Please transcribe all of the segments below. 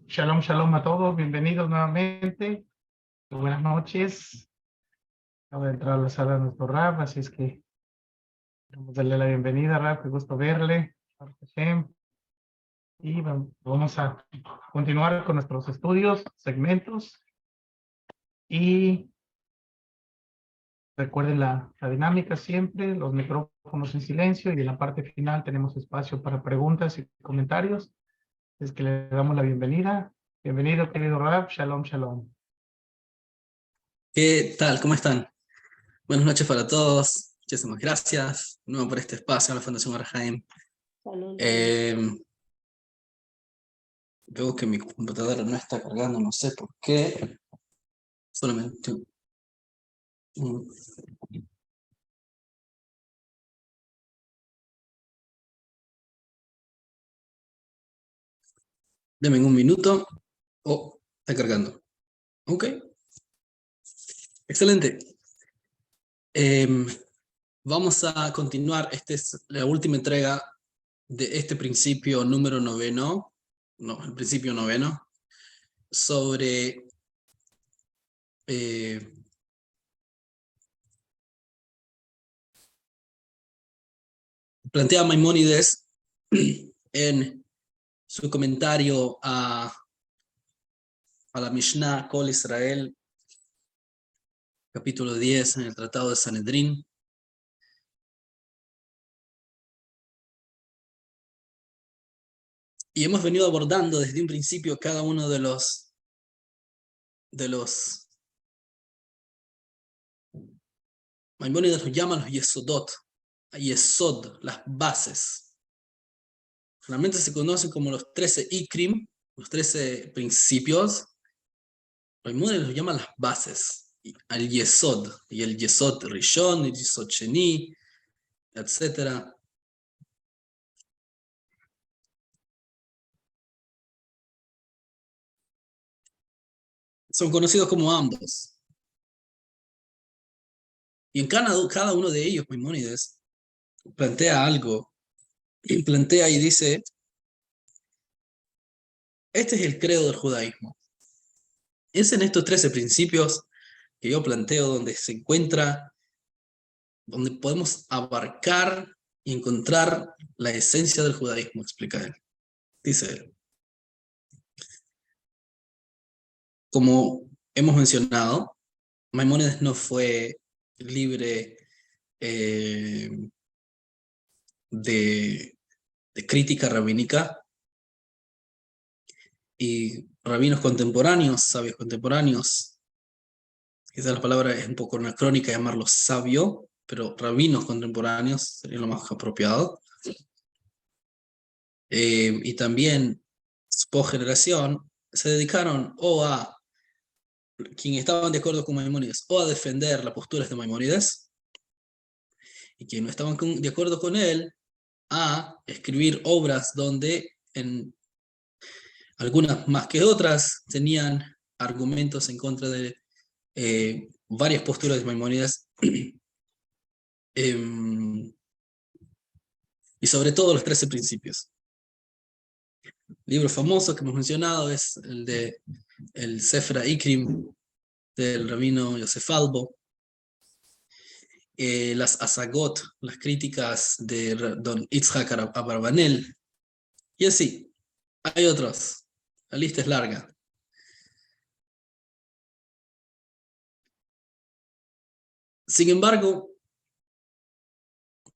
Shalom, shalom a todos, bienvenidos nuevamente, buenas noches. Acabo de entrar a la sala de nuestro Rab, así es que vamos a darle la bienvenida, Rab, qué gusto verle. Y vamos a continuar con nuestros estudios, segmentos, y recuerden la dinámica siempre, los micrófonos en silencio, y en la parte final tenemos espacio para preguntas y comentarios. Es que le damos la bienvenida. Bienvenido, querido Rab, shalom, shalom. ¿Qué tal? ¿Cómo están? Buenas noches para todos. Muchísimas gracias de nuevo por este espacio en la Fundación Arhaim. Veo que mi computadora no está cargando, no sé por qué. Solamente un... Denme un minuto. Oh, está cargando. Ok. Excelente. Vamos a continuar. Esta es la última entrega de este principio número 9. No, el principio 9 sobre plantea Maimónides en su comentario a la Mishnah Kol Israel, capítulo 10 en el Tratado de Sanedrín. Y hemos venido abordando desde un principio cada uno de los Maimónides los llaman los Yesodot, Yesod, las bases. Realmente se conocen como los 13 Ikrim, los 13 principios. Maimónides los llaman las bases, al Yesod, y el Yesod Rishon, el Yesod Sheni, etc. Son conocidos como ambos. Y en cada uno de ellos, Maimónides plantea algo, y plantea y dice, este es el credo del judaísmo. Es en estos 13 principios que yo planteo donde se encuentra, donde podemos abarcar y encontrar la esencia del judaísmo, explica él. Dice él. Como hemos mencionado, Maimónides no fue libre de crítica rabínica, y rabinos contemporáneos, sabios contemporáneos, quizás la palabra es un poco anacrónica llamarlos sabio, pero rabinos contemporáneos sería lo más apropiado. Y también su generación se dedicaron o a quienes estaban de acuerdo con Maimónides o a defender las posturas de Maimónides, y quienes no estaban de acuerdo con él a escribir obras donde en algunas más que otras tenían argumentos en contra de varias posturas de Maimónides, y sobre todo los 13 principios. El libro famoso que hemos mencionado es el de el Sefer Ikrim del rabino Yosef Albo, las Asagot, las críticas de don Itzhak Abarbanel, y así, hay otros. La lista es larga. Sin embargo,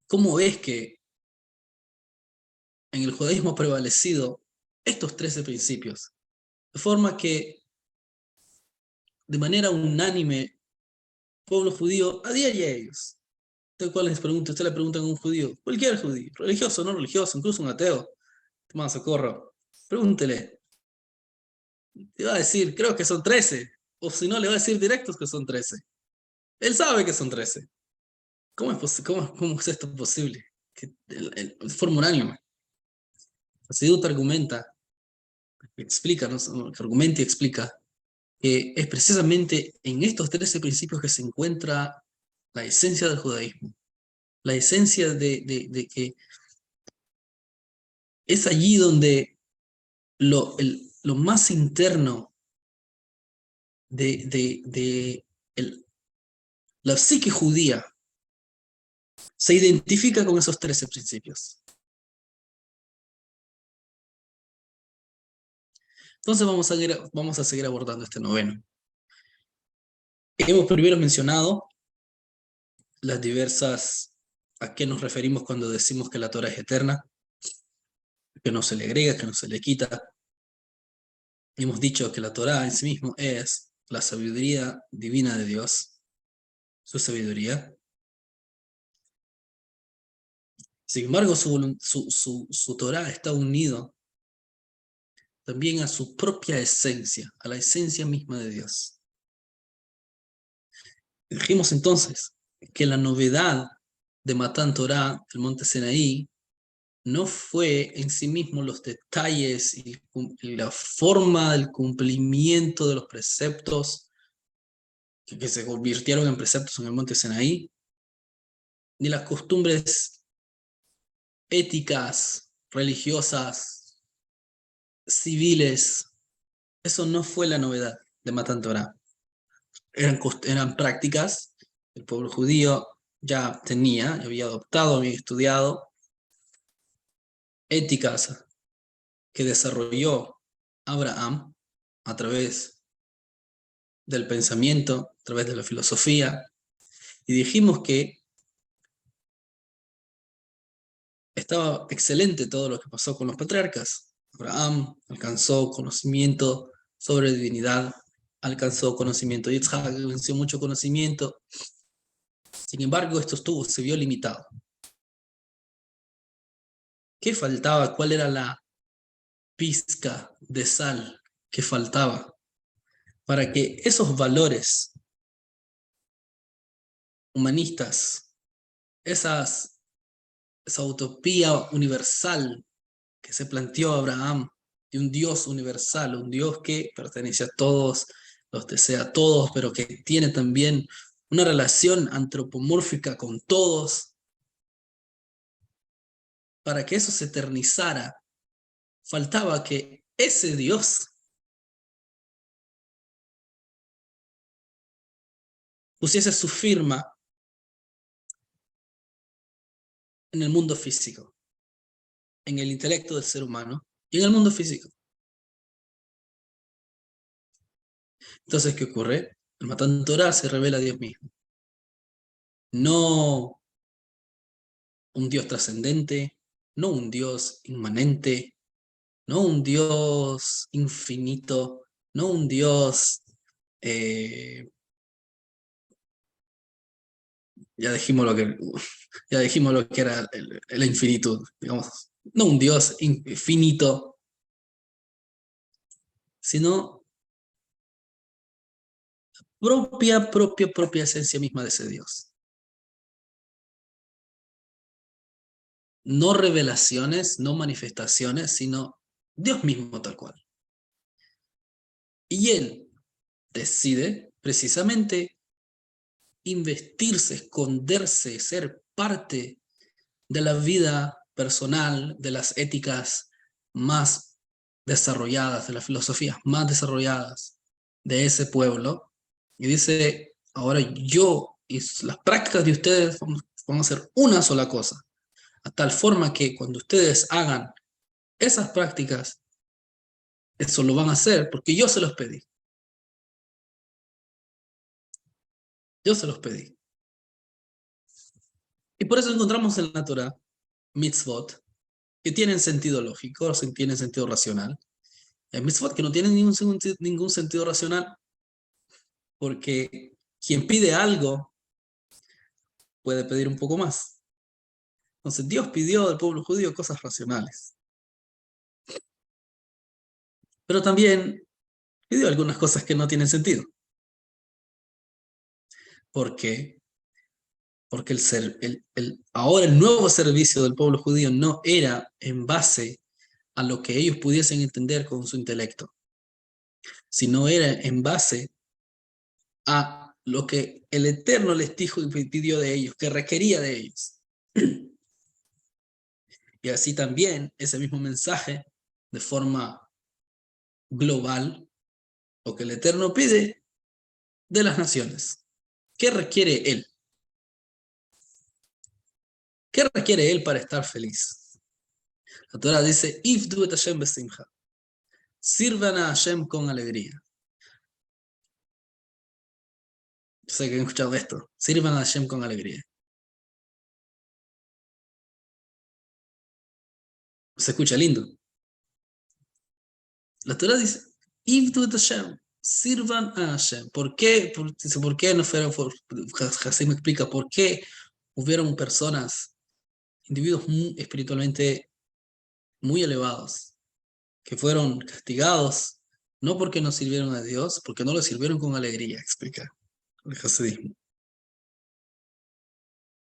¿cómo es que en el judaísmo ha prevalecido estos 13 principios? De forma que, de manera unánime, el pueblo judío adhiere a ellos. ¿Cuál les pregunta? Usted le pregunta a un judío, cualquier judío, religioso o no religioso, incluso un ateo, más socorro, pregúntele. Le va a decir, creo que son 13. O si no, le va a decir directos que son 13. Él sabe que son 13. ¿Cómo es esto posible? Que de forma unánime. Hasidut argumenta, explica, ¿no? Que argumenta y explica que es precisamente en estos 13 principios que se encuentra la esencia del judaísmo. La esencia de que es allí donde lo más interno la psique judía se identifica con esos 13 principios. Entonces vamos a seguir abordando este noveno. Hemos primero mencionado las diversas, a qué nos referimos cuando decimos que la Torah es eterna, que no se le agrega, que no se le quita. Hemos dicho que la Torah en sí mismo es la sabiduría divina de Dios, su sabiduría. Sin embargo, su Torah está unido también a su propia esencia, a la esencia misma de Dios. Dijimos entonces que la novedad de Matán Torah, el monte Sinaí, no fue en sí mismo los detalles y la forma del cumplimiento de los preceptos que se convirtieron en preceptos en el monte Sinaí, ni las costumbres éticas, religiosas, civiles. Eso no fue la novedad de Matán Torah. Eran prácticas que el pueblo judío ya tenía, había adoptado, había estudiado, éticas que desarrolló Abraham a través del pensamiento, a través de la filosofía, y dijimos que estaba excelente todo lo que pasó con los patriarcas. Abraham alcanzó conocimiento sobre divinidad, alcanzó conocimiento. Yitzhak venció mucho conocimiento. Sin embargo, esto se vio limitado. ¿Qué faltaba? ¿Cuál era la pizca de sal que faltaba para que esos valores humanistas, esa utopía universal que se planteó Abraham, de un Dios universal, un Dios que pertenece a todos, los desea a todos, pero que tiene también una relación antropomórfica con todos, para que eso se eternizara, faltaba que ese Dios pusiese su firma en el mundo físico, en el intelecto del ser humano y en el mundo físico. Entonces, ¿qué ocurre? El Matán Torah se revela a Dios mismo. No un Dios trascendente, no un Dios inmanente, no un Dios infinito, no un Dios, ya dijimos lo que era la infinitud, digamos, no un Dios infinito, sino propia esencia misma de ese Dios. No revelaciones, no manifestaciones, sino Dios mismo tal cual. Y Él decide precisamente investirse, esconderse, ser parte de la vida personal, de las éticas más desarrolladas, de las filosofías más desarrolladas de ese pueblo. Y dice, ahora yo y las prácticas de ustedes van a ser una sola cosa, a tal forma que cuando ustedes hagan esas prácticas, eso lo van a hacer porque yo se los pedí. Yo se los pedí. Y por eso encontramos en la Torah mitzvot que tienen sentido lógico, tienen sentido racional. Hay mitzvot que no tienen ningún sentido racional, porque quien pide algo puede pedir un poco más. Entonces Dios pidió del pueblo judío cosas racionales. Pero también pidió algunas cosas que no tienen sentido. ¿Por qué? Porque ahora el nuevo servicio del pueblo judío no era en base a lo que ellos pudiesen entender con su intelecto, sino era en base a lo que el Eterno les dijo y pidió de ellos, que requería de ellos. Y así también ese mismo mensaje, de forma global o que el Eterno pide de las naciones. ¿Qué requiere Él? ¿Qué requiere Él para estar feliz? La Torah dice, Ifdu et Hashem besimcha. Sirvan a Hashem con alegría. Sé que han escuchado esto. Sirvan a Hashem con alegría. Se escucha lindo. La Torah dice, Ifdu et Hashem. Sirvan a Hashem. ¿Por qué? ¿Por qué no fueron? Hashem me explica por qué hubieron personas, individuos espiritualmente muy elevados, que fueron castigados, no porque no sirvieron a Dios, porque no lo sirvieron con alegría, explica el hasidismo.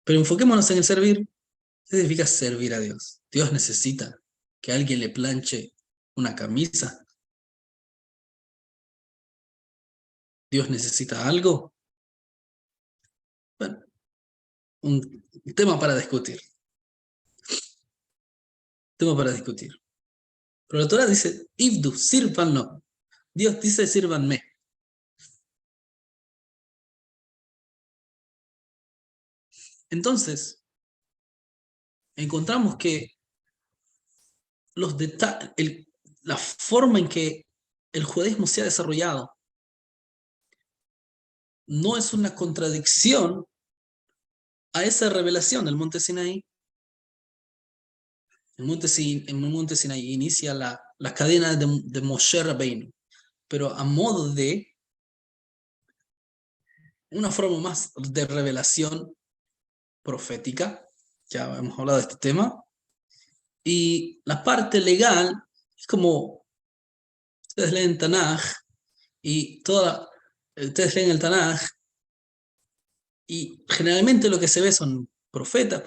Pero enfoquémonos en el servir. ¿Qué significa servir a Dios? Dios necesita que alguien le planche una camisa. Dios necesita algo. Bueno, un tema para discutir. Tema para discutir. Pero la Torah dice, Ifdu, sírvanlo. Dios dice, sírvanme. Entonces, encontramos que la forma en que el judaísmo se ha desarrollado no es una contradicción a esa revelación del monte Sinaí. En el monte Sinaí inicia la cadena de Moshe Rabbeinu, pero a modo de una forma más de revelación profética. Ya hemos hablado de este tema. Y la parte legal es como ustedes leen Tanaj y ustedes leen el Tanaj y generalmente lo que se ve son profetas.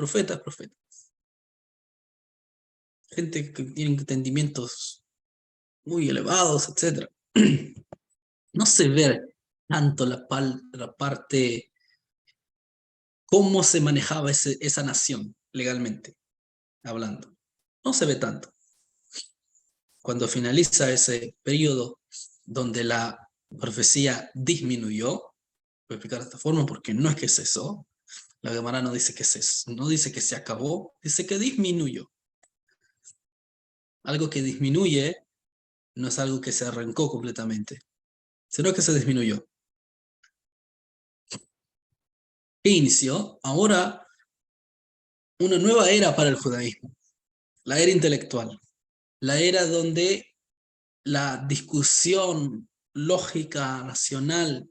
Gente que tiene entendimientos muy elevados, etc. No se ve tanto la parte, cómo se manejaba esa nación legalmente hablando. No se ve tanto. Cuando finaliza ese periodo donde la profecía disminuyó, voy a explicar de esta forma porque no es que cesó, la Gemara no dice que cesó, no dice que se acabó, dice que disminuyó. Algo que disminuye no es algo que se arrancó completamente, sino que se disminuyó. ¿Qué inició? Ahora una nueva era para el judaísmo, la era intelectual, la era donde la discusión lógica, racional,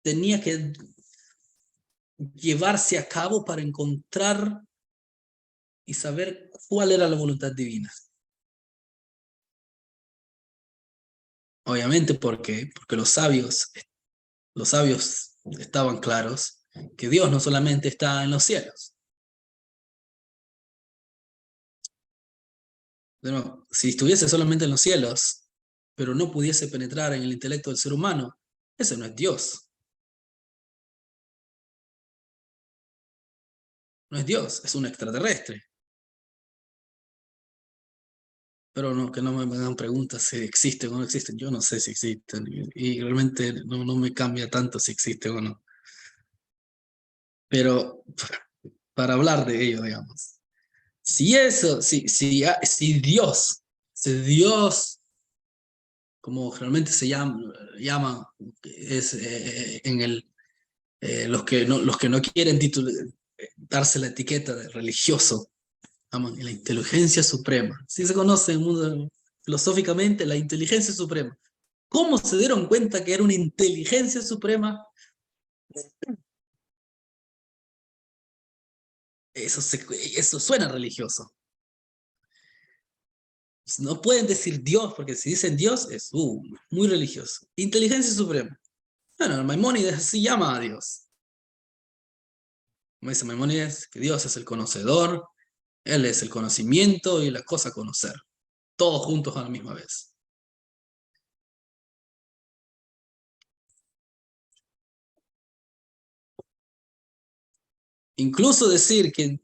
tenía que llevarse a cabo para encontrar y saber cuál era la voluntad divina. Obviamente, ¿por qué? Porque los sabios estaban claros que Dios no solamente está en los cielos. Bueno, si estuviese solamente en los cielos, pero no pudiese penetrar en el intelecto del ser humano, ese no es Dios. No es Dios, es un extraterrestre. Pero no, que no me hagan preguntas si existen o no existen. Yo no sé si existen y realmente no me cambia tanto si existen o no. Pero para hablar de ello, digamos. Si Dios, como generalmente se llama es los que no quieren darse la etiqueta de religioso, llaman la inteligencia suprema. Sí se conoce en el mundo filosóficamente la inteligencia suprema. ¿Cómo se dieron cuenta que era una inteligencia suprema? Eso suena religioso. No pueden decir Dios, porque si dicen Dios es muy religioso. Inteligencia suprema. Bueno, el Maimónides así llama a Dios. Como dice Maimónides, que Dios es el conocedor, Él es el conocimiento y la cosa a conocer. Todos juntos a la misma vez. Incluso decir que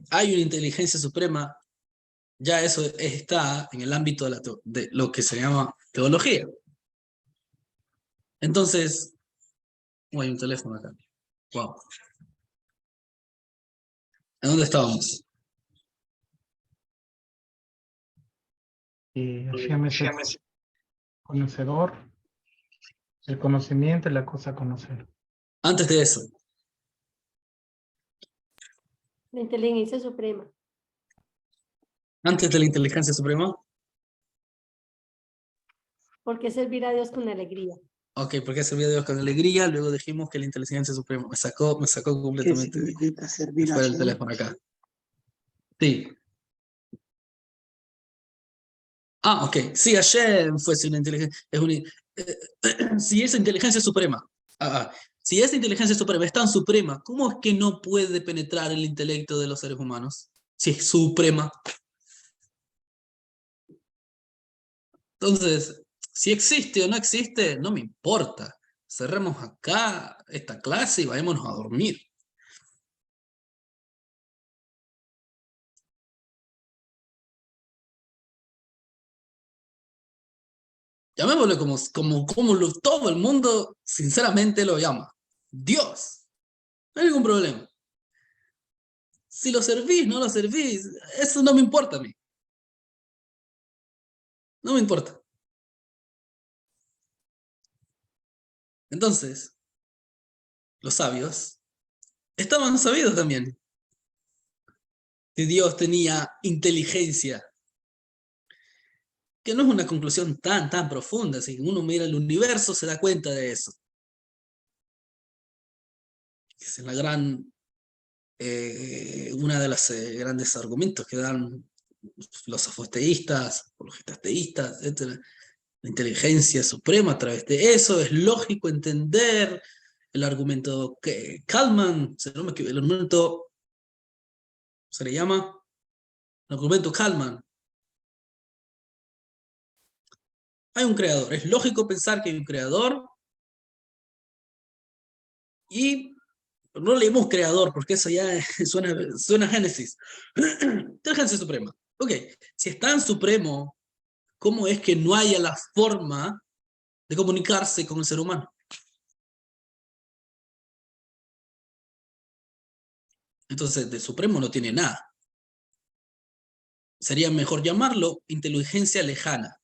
hay una inteligencia suprema ya eso está en el ámbito de lo que se llama teología. Entonces, hay un teléfono acá. Wow. ¿En dónde estábamos? Y Hashem es el conocedor, el conocimiento es la cosa a conocer. Antes de eso, La inteligencia suprema. antes de la inteligencia suprema. ¿Por qué servir a Dios con alegría? Ok, porque servía a Dios con alegría, luego dijimos que la inteligencia suprema me sacó ¿Qué completamente significa servir a fuera el Hashem? teléfono acá. Sí. Ah, ok. Sí, Hashem fuese una inteligencia. Si esa inteligencia suprema. Si esa inteligencia suprema es tan suprema, ¿cómo es que no puede penetrar el intelecto de los seres humanos? Si es suprema. Entonces, si existe o no existe, no me importa. Cerremos acá esta clase y vayámonos a dormir. Llamémosle como todo el mundo sinceramente lo llama. Dios. No hay ningún problema. Si lo servís, no lo servís, eso no me importa a mí. No me importa. Entonces, los sabios estaban sabidos también que Dios tenía inteligencia, que no es una conclusión tan profunda. Si uno mira el universo, se da cuenta de eso. Es la una de las grandes argumentos que dan filósofos teístas, apologistas teístas, etc. La inteligencia suprema a través de eso, es lógico entender el argumento que Kalman, el argumento se le llama el argumento Kalman. Hay un creador, es lógico pensar que hay un creador y no leemos creador porque eso ya suena a Génesis. Inteligencia suprema. Ok, si es tan supremo, ¿cómo es que no haya la forma de comunicarse con el ser humano? Entonces, de supremo no tiene nada. Sería mejor llamarlo inteligencia lejana.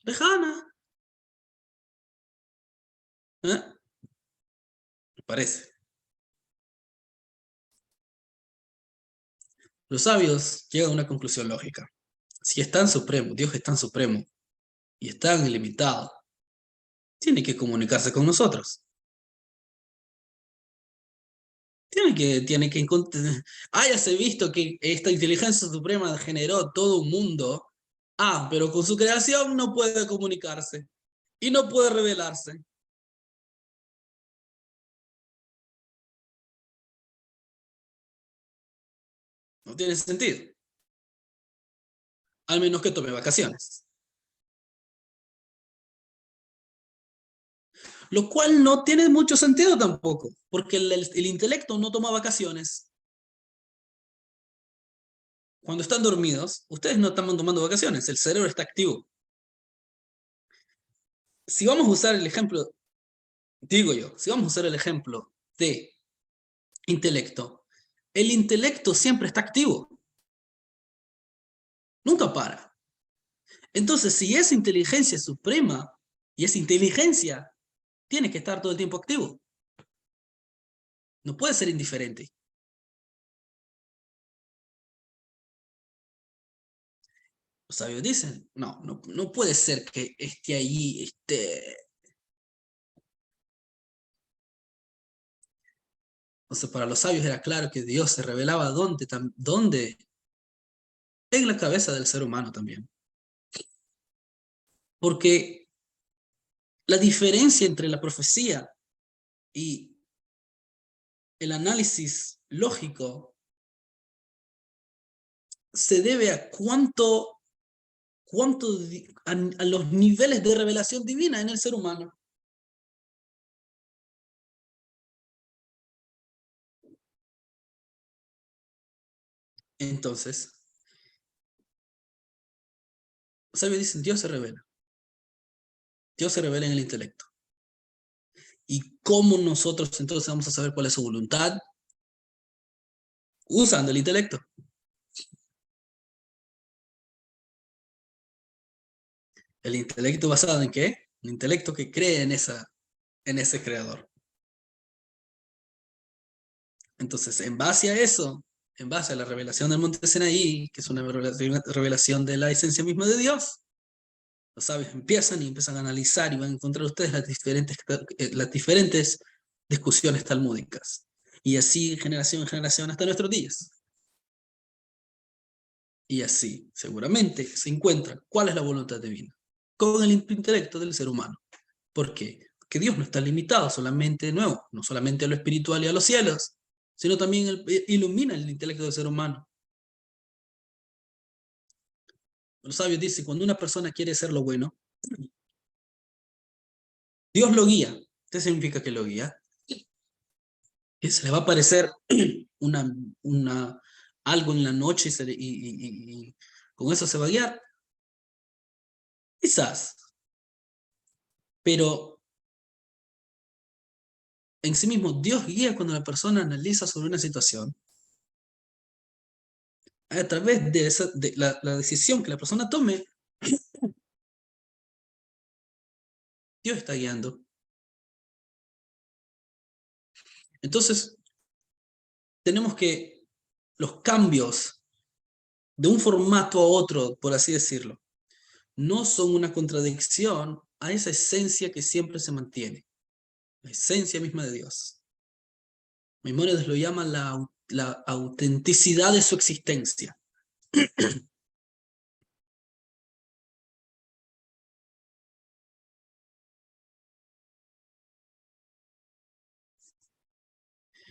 Lejana. ¿Eh? Me parece. Los sabios llegan a una conclusión lógica. Si es tan supremo, Dios es tan supremo y es tan ilimitado, tiene que comunicarse con nosotros. Hayase visto que esta inteligencia suprema generó todo un mundo. Pero con su creación no puede comunicarse y no puede revelarse. No tiene sentido. Al menos que tome vacaciones. Lo cual no tiene mucho sentido tampoco, porque el intelecto no toma vacaciones. Cuando están dormidos, ustedes no están tomando vacaciones, el cerebro está activo. Si vamos a usar el ejemplo, si vamos a usar el ejemplo de intelecto, el intelecto siempre está activo. Nunca para. Entonces, si es inteligencia suprema y es inteligencia, tiene que estar todo el tiempo activo. No puede ser indiferente. Los sabios dicen, no puede ser que esté allí, Entonces, para los sabios era claro que Dios se revelaba dónde, en la cabeza del ser humano también. Porque la diferencia entre la profecía y el análisis lógico se debe a a los niveles de revelación divina en el ser humano. Entonces, los sabios dicen, Dios se revela. Dios se revela en el intelecto. ¿Y cómo nosotros entonces vamos a saber cuál es su voluntad? Usando el intelecto. ¿El intelecto basado en qué? El intelecto que cree en ese creador. Entonces, en base a eso, en base a la revelación del monte Sinaí, que es una revelación de la esencia misma de Dios, los sabios empiezan a analizar y van a encontrar ustedes las diferentes discusiones talmúdicas. Y así, generación en generación, hasta nuestros días. Y así, seguramente, se encuentra cuál es la voluntad divina con el intelecto del ser humano. ¿Por qué? Porque Dios no está limitado solamente, de nuevo, no solamente a lo espiritual y a los cielos, sino también ilumina el intelecto del ser humano. Los sabios dicen, cuando una persona quiere hacer lo bueno, Dios lo guía. ¿Qué significa que lo guía? Que se le va a aparecer algo en la noche y con eso se va a guiar. Quizás. Pero en sí mismo, Dios guía cuando la persona analiza sobre una situación. A través de la decisión que la persona tome, Dios está guiando. Entonces, tenemos que los cambios de un formato a otro, por así decirlo, no son una contradicción a esa esencia que siempre se mantiene, la esencia misma de Dios. Maimónides lo llama la autenticidad de su existencia.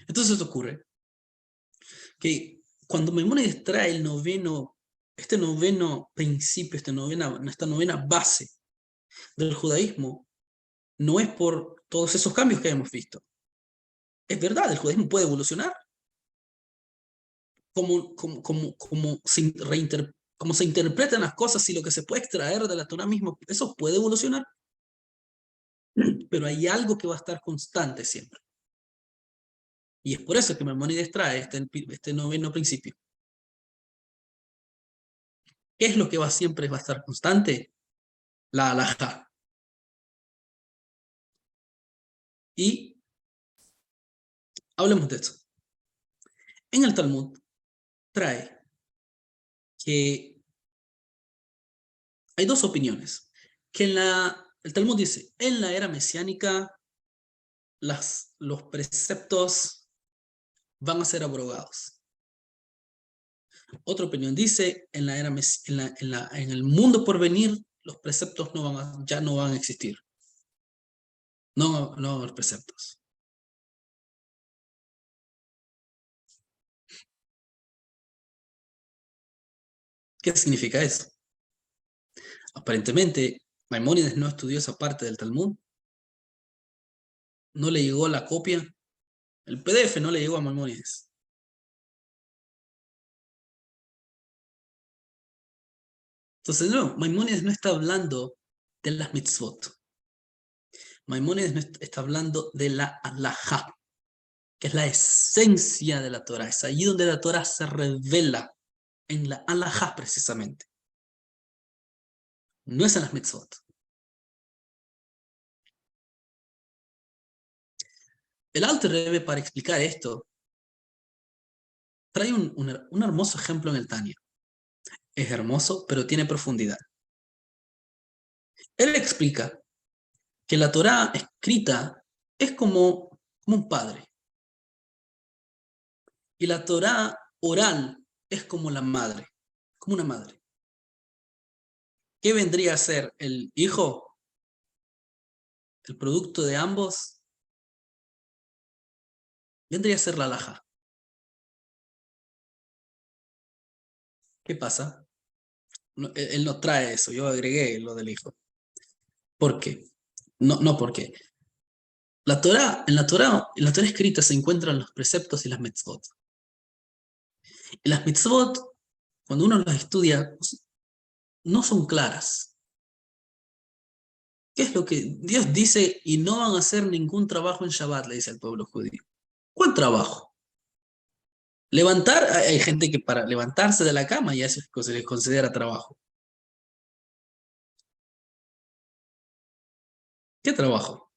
Entonces ocurre que cuando Maimónides trae este noveno principio, esta novena base del judaísmo, no es por todos esos cambios que hemos visto. Es verdad, el judaísmo puede evolucionar. Como se interpretan las cosas y lo que se puede extraer de la Torah mismo, eso puede evolucionar. Pero hay algo que va a estar constante siempre. Y es por eso que Maimónides trae este noveno principio. ¿Qué es lo que siempre va a estar constante? La halajá. Y hablemos de eso. En el Talmud trae que hay dos opiniones. Que el Talmud dice, en la era mesiánica, los preceptos van a ser abrogados. Otra opinión dice, en el mundo por venir, los preceptos ya no van a existir. No van a haber preceptos. ¿Qué significa eso? Aparentemente, Maimónides no estudió esa parte del Talmud. No le llegó la copia. El PDF no le llegó a Maimónides. Entonces, no, Maimónides no está hablando de las mitzvot. Maimónides no está hablando de la halajá, que es la esencia de la Torah. Es allí donde la Torah se revela, en la halajá precisamente. No es en las mitzvot. El Alter Rebbe, para explicar esto, trae un hermoso ejemplo en el Tania. Es hermoso, pero tiene profundidad. Él explica que la Torá escrita es como un padre. Y la Torá oral es como la madre, como una madre. ¿Qué vendría a ser el hijo? El producto de ambos vendría a ser la halajá. ¿Qué pasa? Él no trae eso, yo agregué lo del hijo. ¿Por qué? No porque. En la Torá escrita se encuentran los preceptos y las mitzvot. Y las mitzvot, cuando uno las estudia, no son claras. ¿Qué es lo que Dios dice? Y no van a hacer ningún trabajo en Shabbat, le dice al pueblo judío. ¿Cuál trabajo? Levantar, hay gente que para levantarse de la cama ya eso se les considera trabajo. ¿Qué trabajo?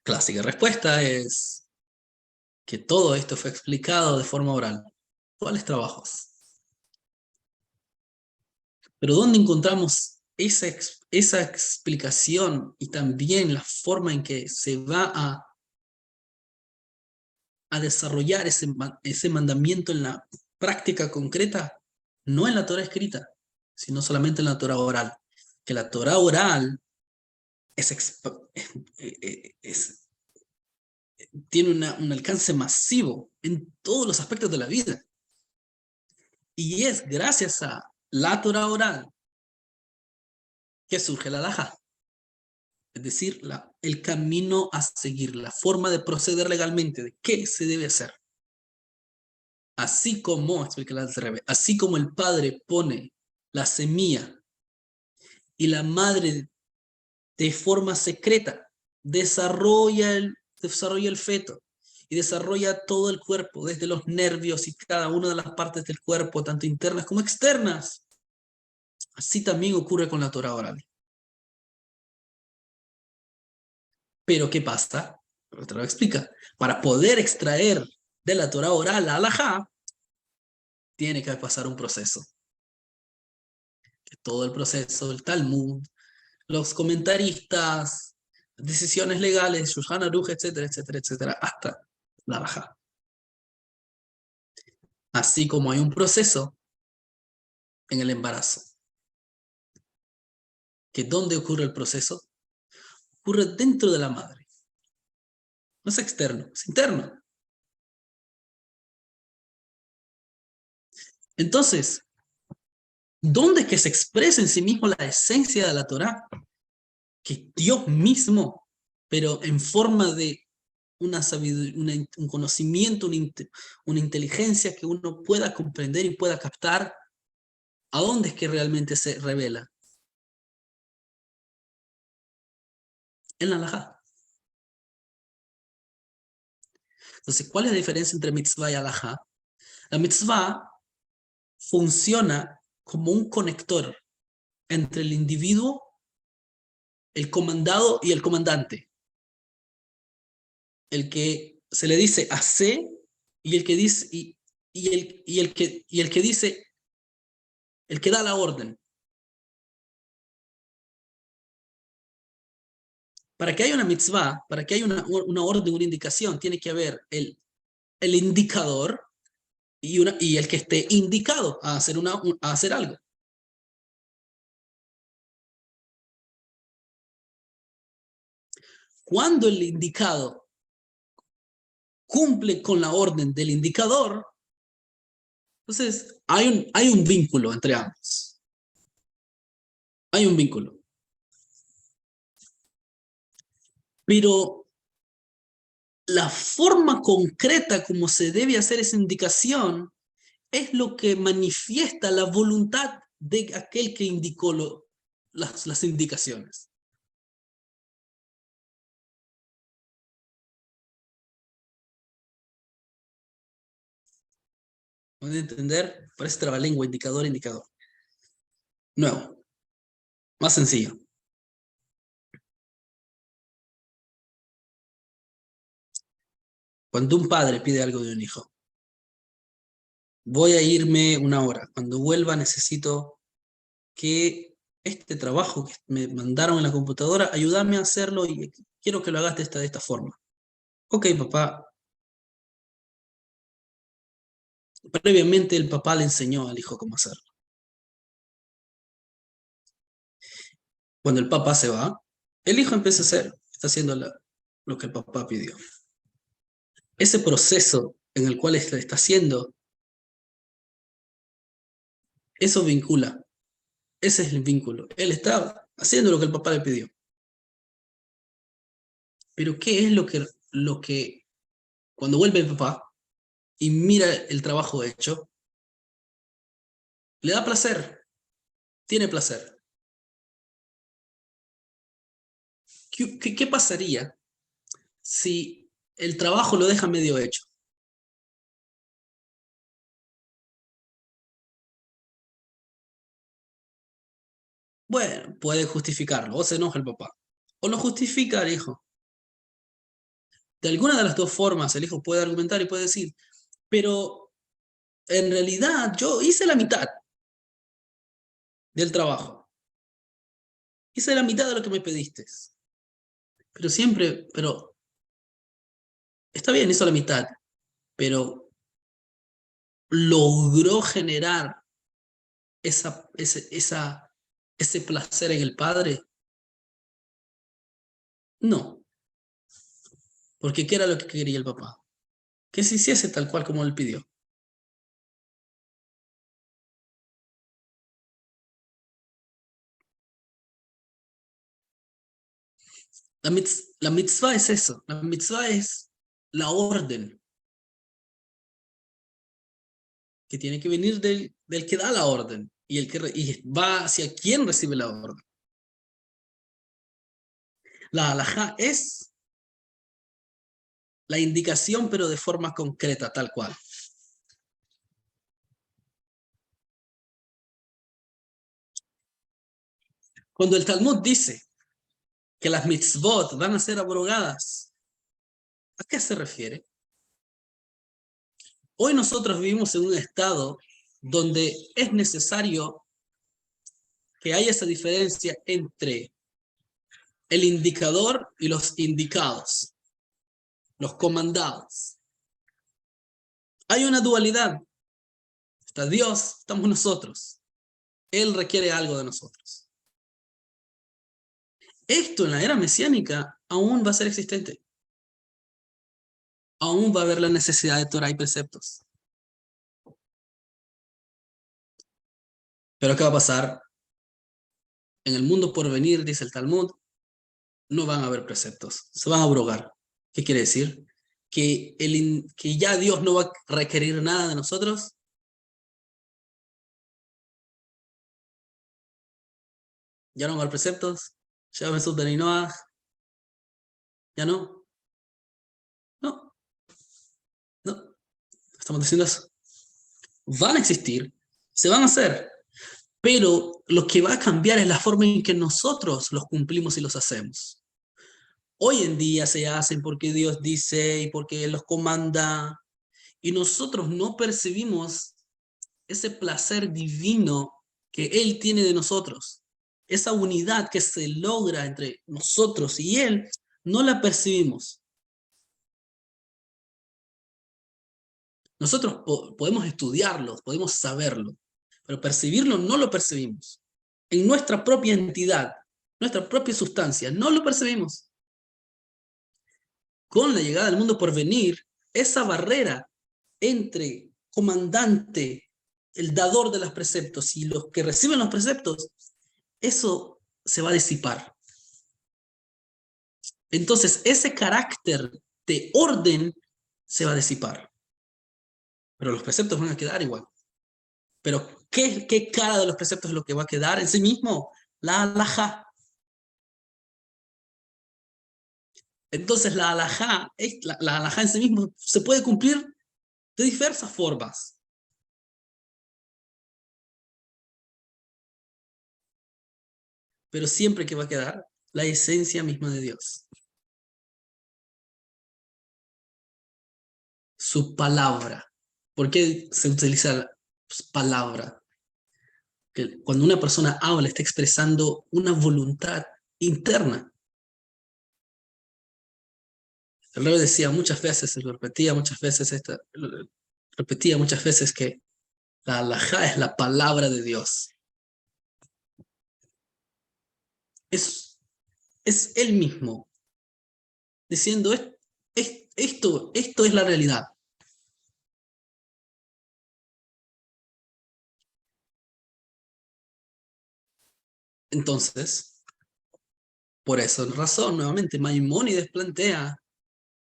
Clásica respuesta es que todo esto fue explicado de forma oral. ¿Cuáles trabajos? Pero ¿dónde encontramos esa explicación y también la forma en que se va a desarrollar ese mandamiento en la práctica concreta? No en la Torah escrita, sino solamente en la Torah oral. Que la Torah oral tiene un alcance masivo en todos los aspectos de la vida. Y es gracias a la Torah oral que surge la halajá. Es decir, el camino a seguir, la forma de proceder legalmente, de qué se debe hacer. Así como, explica al revés, así como el padre pone la semilla y la madre de forma secreta desarrolla el feto y desarrolla todo el cuerpo, desde los nervios y cada una de las partes del cuerpo, tanto internas como externas. Así también ocurre con la Torah oral. Pero ¿qué pasa? La Torah explica. Para poder extraer de la Torah oral la halajá, tiene que pasar un proceso. Que todo el proceso, el Talmud, los comentaristas, decisiones legales, Shulchan Aruch, etcétera, etcétera, etcétera, hasta la halajá. Así como hay un proceso en el embarazo. ¿Que dónde ocurre el proceso? Ocurre dentro de la madre. No es externo, es interno. Entonces, ¿dónde es que se expresa en sí mismo la esencia de la Torá? Que Dios mismo, pero en forma de una sabiduría, un conocimiento, una inteligencia que uno pueda comprender y pueda captar, ¿a dónde es que realmente se revela? En la halajá. Entonces, ¿cuál es la diferencia entre mitzvah y halajá? La mitzvah funciona como un conector entre el individuo, el comandado y el comandante. El que se le dice hace y el que dice el que dice, el que da la orden. Para que haya una mitzvah, para que haya una orden, una indicación, tiene que haber el indicador y el que esté indicado a hacer algo. Cuando el indicado cumple con la orden del indicador, entonces hay un vínculo entre ambos. Hay un vínculo. Pero la forma concreta como se debe hacer esa indicación es lo que manifiesta la voluntad de aquel que indicó las indicaciones. ¿Pueden entender? Parece trabalengua, indicador, indicador. Nuevo, más sencillo. Cuando un padre pide algo de un hijo, voy a irme una hora. Cuando vuelva necesito que este trabajo que me mandaron en la computadora, ayúdame a hacerlo y quiero que lo hagas de esta forma. Ok, papá. Previamente el papá le enseñó al hijo cómo hacerlo. Cuando el papá se va, el hijo empieza a hacer, está haciendo lo que el papá pidió. Ese proceso en el cual está haciendo, eso vincula. Ese es el vínculo. Él está haciendo lo que el papá le pidió. Pero ¿qué es lo que cuando vuelve el papá, y mira el trabajo hecho, le da placer, tiene placer. ¿Qué pasaría si el trabajo lo deja medio hecho? Bueno, puede justificarlo, o se enoja el papá, o lo justifica el hijo. De alguna de las dos formas, el hijo puede argumentar y puede decir, pero en realidad yo hice la mitad del trabajo. Hice la mitad de lo que me pediste. Pero está bien, hizo la mitad, pero logró generar ese placer en el padre. No, porque ¿qué era lo que quería el papá? Que se hiciese tal cual como él pidió. La mitzvah es eso, la mitzvah es la orden que tiene que venir del que da la orden y va hacia quien recibe la orden. La halajá es la indicación, pero de forma concreta, tal cual. Cuando el Talmud dice que las mitzvot van a ser abrogadas, ¿a qué se refiere? Hoy nosotros vivimos en un estado donde es necesario que haya esa diferencia entre el indicador y los indicados, los comandados. Hay una dualidad. Está Dios, estamos nosotros. Él requiere algo de nosotros. Esto en la era mesiánica aún va a ser existente. Aún va a haber la necesidad de Torah y preceptos. Pero ¿qué va a pasar? En el mundo por venir, dice el Talmud, no van a haber preceptos, se van a abrogar. ¿Qué quiere decir? Que ya Dios no va a requerir nada de nosotros. Ya no va a haber preceptos. Ya Jesús de Ninoah. Ya no. No, no. Estamos diciendo eso. Van a existir, se van a hacer, pero lo que va a cambiar es la forma en que nosotros los cumplimos y los hacemos. Hoy en día se hacen porque Dios dice y porque Él los comanda, y nosotros no percibimos ese placer divino que Él tiene de nosotros. Esa unidad que se logra entre nosotros y Él, no la percibimos. Nosotros podemos estudiarlo, podemos saberlo, pero percibirlo no lo percibimos. En nuestra propia entidad, nuestra propia sustancia, no lo percibimos. Con la llegada del mundo por venir, esa barrera entre comandante, el dador de los preceptos y los que reciben los preceptos, eso se va a disipar. Entonces, ese carácter de orden se va a disipar. Pero los preceptos van a quedar igual. Pero, ¿qué cara de los preceptos es lo que va a quedar en sí mismo? La halajá. Entonces, la halajá en sí mismo se puede cumplir de diversas formas. Pero siempre que va a quedar la esencia misma de Dios. Su palabra. ¿Por qué se utiliza la palabra? Que cuando una persona habla está expresando una voluntad interna. El rey decía muchas veces, repetía muchas veces que la halajá es la palabra de Dios. Es él mismo diciendo esto es la realidad. Entonces, por esa razón, nuevamente, Maimónides plantea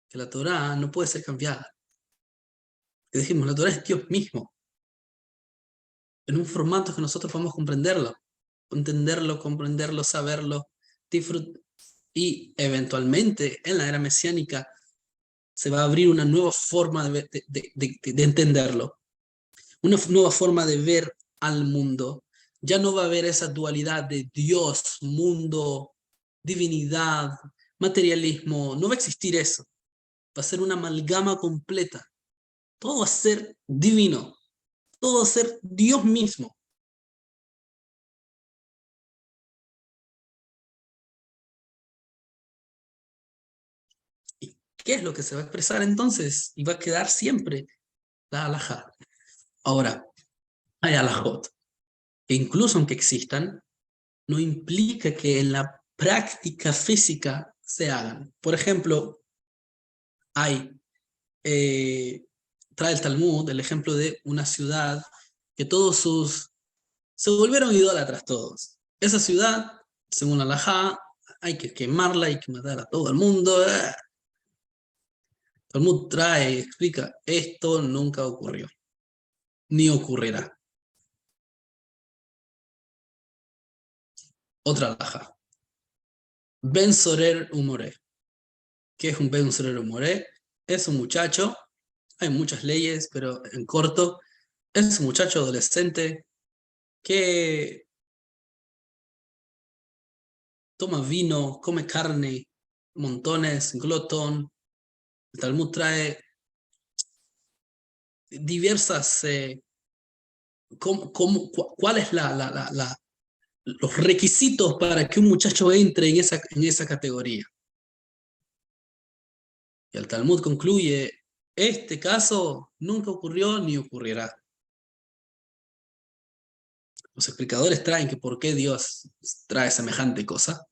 que la Torá no puede ser cambiada. Que dijimos, la Torah es Dios mismo, en un formato que nosotros podamos comprenderlo, entenderlo, saberlo, disfrutar. Y eventualmente en la era mesiánica se va a abrir una nueva forma de entenderlo, una nueva forma de ver al mundo. Ya no va a haber esa dualidad de Dios, mundo, divinidad, materialismo. No va a existir eso. Va a ser una amalgama completa. Todo va a ser divino. Todo va a ser Dios mismo. ¿Y qué es lo que se va a expresar entonces? Y va a quedar siempre la halajá. Ahora, hay halajot, que incluso aunque existan, no implica que en la práctica física se hagan. Por ejemplo, trae el Talmud el ejemplo de una ciudad que se volvieron idólatras todos. Esa ciudad, según la halajá, hay que quemarla, hay que matar a todo el mundo. Talmud trae y explica, esto nunca ocurrió, ni ocurrirá. Otra halajá. Ben Sorer Umoré. ¿Qué es un Ben Sorer Umoré? Es un muchacho, hay muchas leyes, pero en corto, es un muchacho adolescente que toma vino, come carne, montones, glotón. El Talmud trae diversas, ¿cuál es los requisitos para que un muchacho entre en esa categoría? Y el Talmud concluye, este caso nunca ocurrió ni ocurrirá. Los explicadores traen que por qué Dios trae semejante cosa,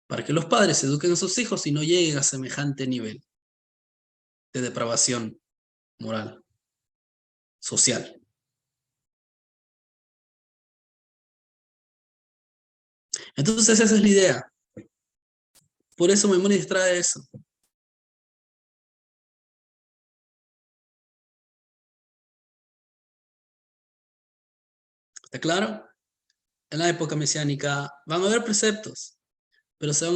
para que los padres eduquen a sus hijos y no lleguen a semejante nivel de depravación moral, social. Entonces esa es la idea. Por eso Maimónides trae eso. ¿Está claro? En la época mesiánica van a haber preceptos, pero se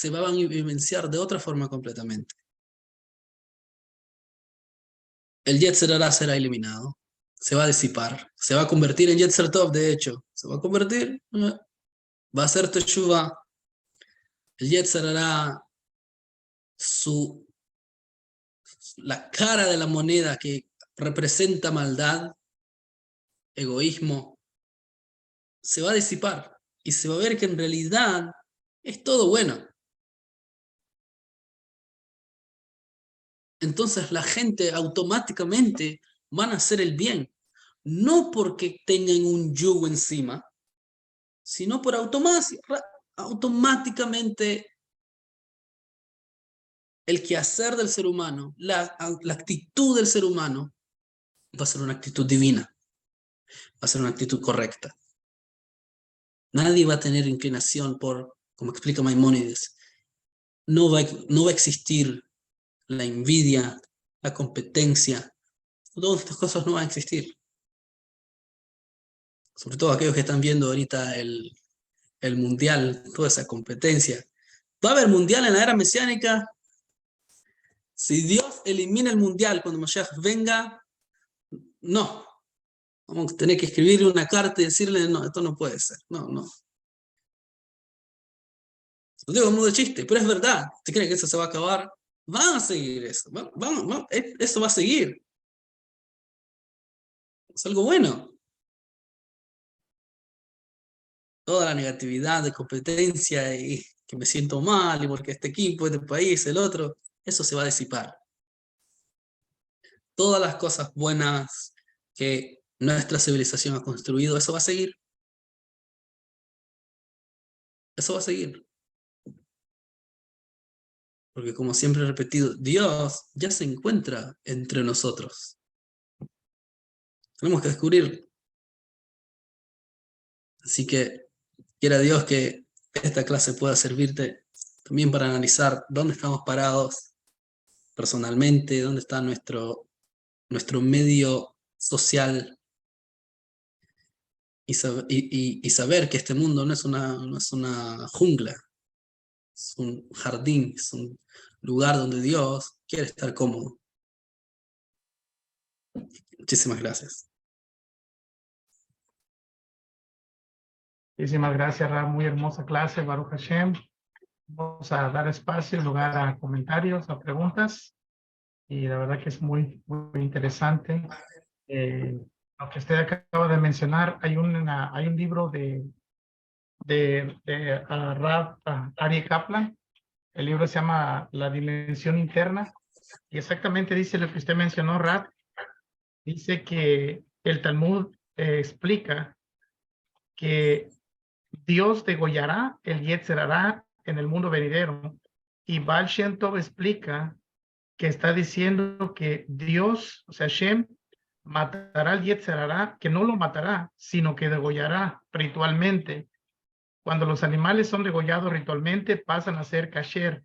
van a vivenciar de otra forma completamente. El Yetzer Hará será eliminado, se va a disipar, se va a convertir en Yetzer Tov, de hecho, se va a convertir, va a ser Teshuvah. El Yetzer Hará, la cara de la moneda que representa maldad, egoísmo, se va a disipar y se va a ver que en realidad es todo bueno. Entonces la gente automáticamente van a hacer el bien, no porque tengan un yugo encima, sino por automáticamente el quehacer del ser humano, la actitud del ser humano va a ser una actitud divina, va a ser una actitud correcta. Nadie va a tener inclinación por, como explica Maimónides, no va a existir la envidia, la competencia, todas estas cosas no van a existir. Sobre todo aquellos que están viendo ahorita el mundial, toda esa competencia. ¿Va a haber mundial en la era mesiánica? Si Dios elimina el mundial cuando Mashiach venga, no. Vamos a tener que escribirle una carta y decirle, no, esto no puede ser. No. Lo digo en modo de chiste, pero es verdad. ¿Usted cree que eso se va a acabar? Van a seguir eso. Eso va a seguir. Es algo bueno. Toda la negatividad de competencia y que me siento mal y porque este equipo, este país, el otro, eso se va a disipar. Todas las cosas buenas que nuestra civilización ha construido, eso va a seguir. Eso va a seguir. Porque como siempre he repetido, Dios ya se encuentra entre nosotros. Tenemos que descubrirlo. Así que quiera Dios que esta clase pueda servirte también para analizar dónde estamos parados personalmente, dónde está nuestro nuestro medio social y saber que este mundo no es una jungla, es un jardín, es un lugar donde Dios quiere estar cómodo. Muchísimas gracias. Muchísimas gracias, Rab. Muy hermosa clase, Baruch Hashem. Vamos a dar espacio, lugar a comentarios, a preguntas. Y la verdad que es muy interesante. Lo que usted acaba de mencionar, hay un libro de Rab Aryeh Kaplan. El libro se llama La Dimensión Interna. Y exactamente dice lo que usted mencionó, Rab. Dice que el Talmud explica que Dios degollará el Yetzer Hará en el mundo venidero. Y Baal Shem Tov explica que está diciendo que Dios, o sea, Shem, matará al Yetzer Hará, que no lo matará, sino que degollará ritualmente. Cuando los animales son degollados ritualmente, pasan a ser kasher.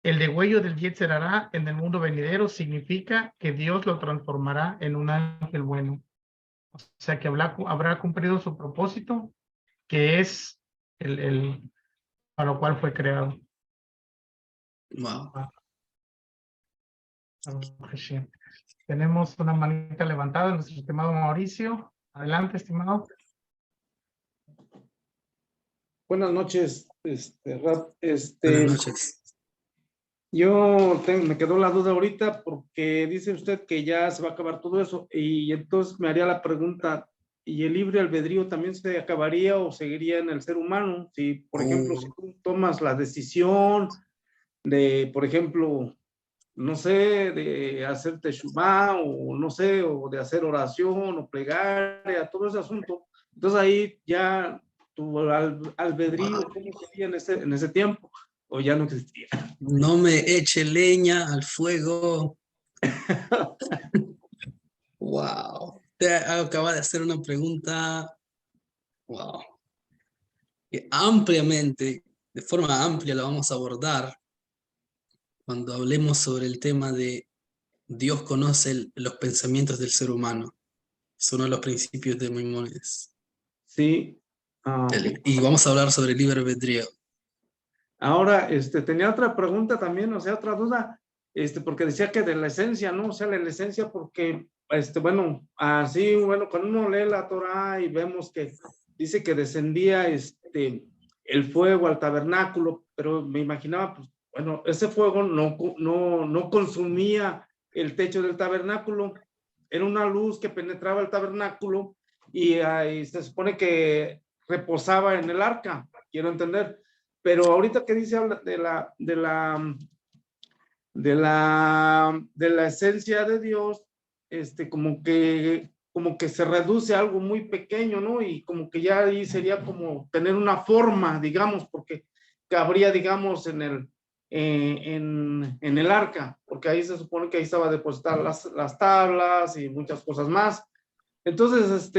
El degüello del Yetzer Hará en el mundo venidero significa que Dios lo transformará en un ángel bueno. O sea, que habrá cumplido su propósito, que es para lo cual fue creado. Wow. Tenemos una manita levantada, nuestro estimado Mauricio. Adelante, estimado. Buenas noches, Rab. Buenas noches. Me quedó la duda ahorita porque dice usted que ya se va a acabar todo eso y entonces me haría la pregunta, ¿y el libre albedrío también se acabaría o seguiría en el ser humano? Si, por ejemplo, si tú tomas la decisión de, por ejemplo, no sé, de hacer teshuvá o no sé, o de hacer oración o plegaria, todo ese asunto, entonces ahí ya tu albedrío, ¿cómo sería en ese tiempo? ¿O ya no existía? No me eche leña al fuego. Wow. Te acaba de hacer una pregunta. Wow. Que ampliamente, de forma amplia, la vamos a abordar cuando hablemos sobre el tema de Dios conoce los pensamientos del ser humano. Es uno de los principios de Maimónides. Sí. Y vamos a hablar sobre el libre albedrío. Ahora, tenía otra pregunta también, o sea, otra duda, porque decía que de la esencia, ¿no? O sea, la esencia porque, bueno, así, bueno, cuando uno lee la Torá y vemos que dice que descendía, el fuego al tabernáculo, pero me imaginaba, pues, bueno, ese fuego no consumía el techo del tabernáculo, era una luz que penetraba el tabernáculo y se supone que reposaba en el arca, quiero entender. Pero ahorita que dice de la esencia de Dios, como que se reduce a algo muy pequeño, ¿no? Y como que ya ahí sería como tener una forma, digamos, porque cabría, digamos, en el arca, porque ahí se supone que ahí estaba depositar las tablas y muchas cosas más. Entonces,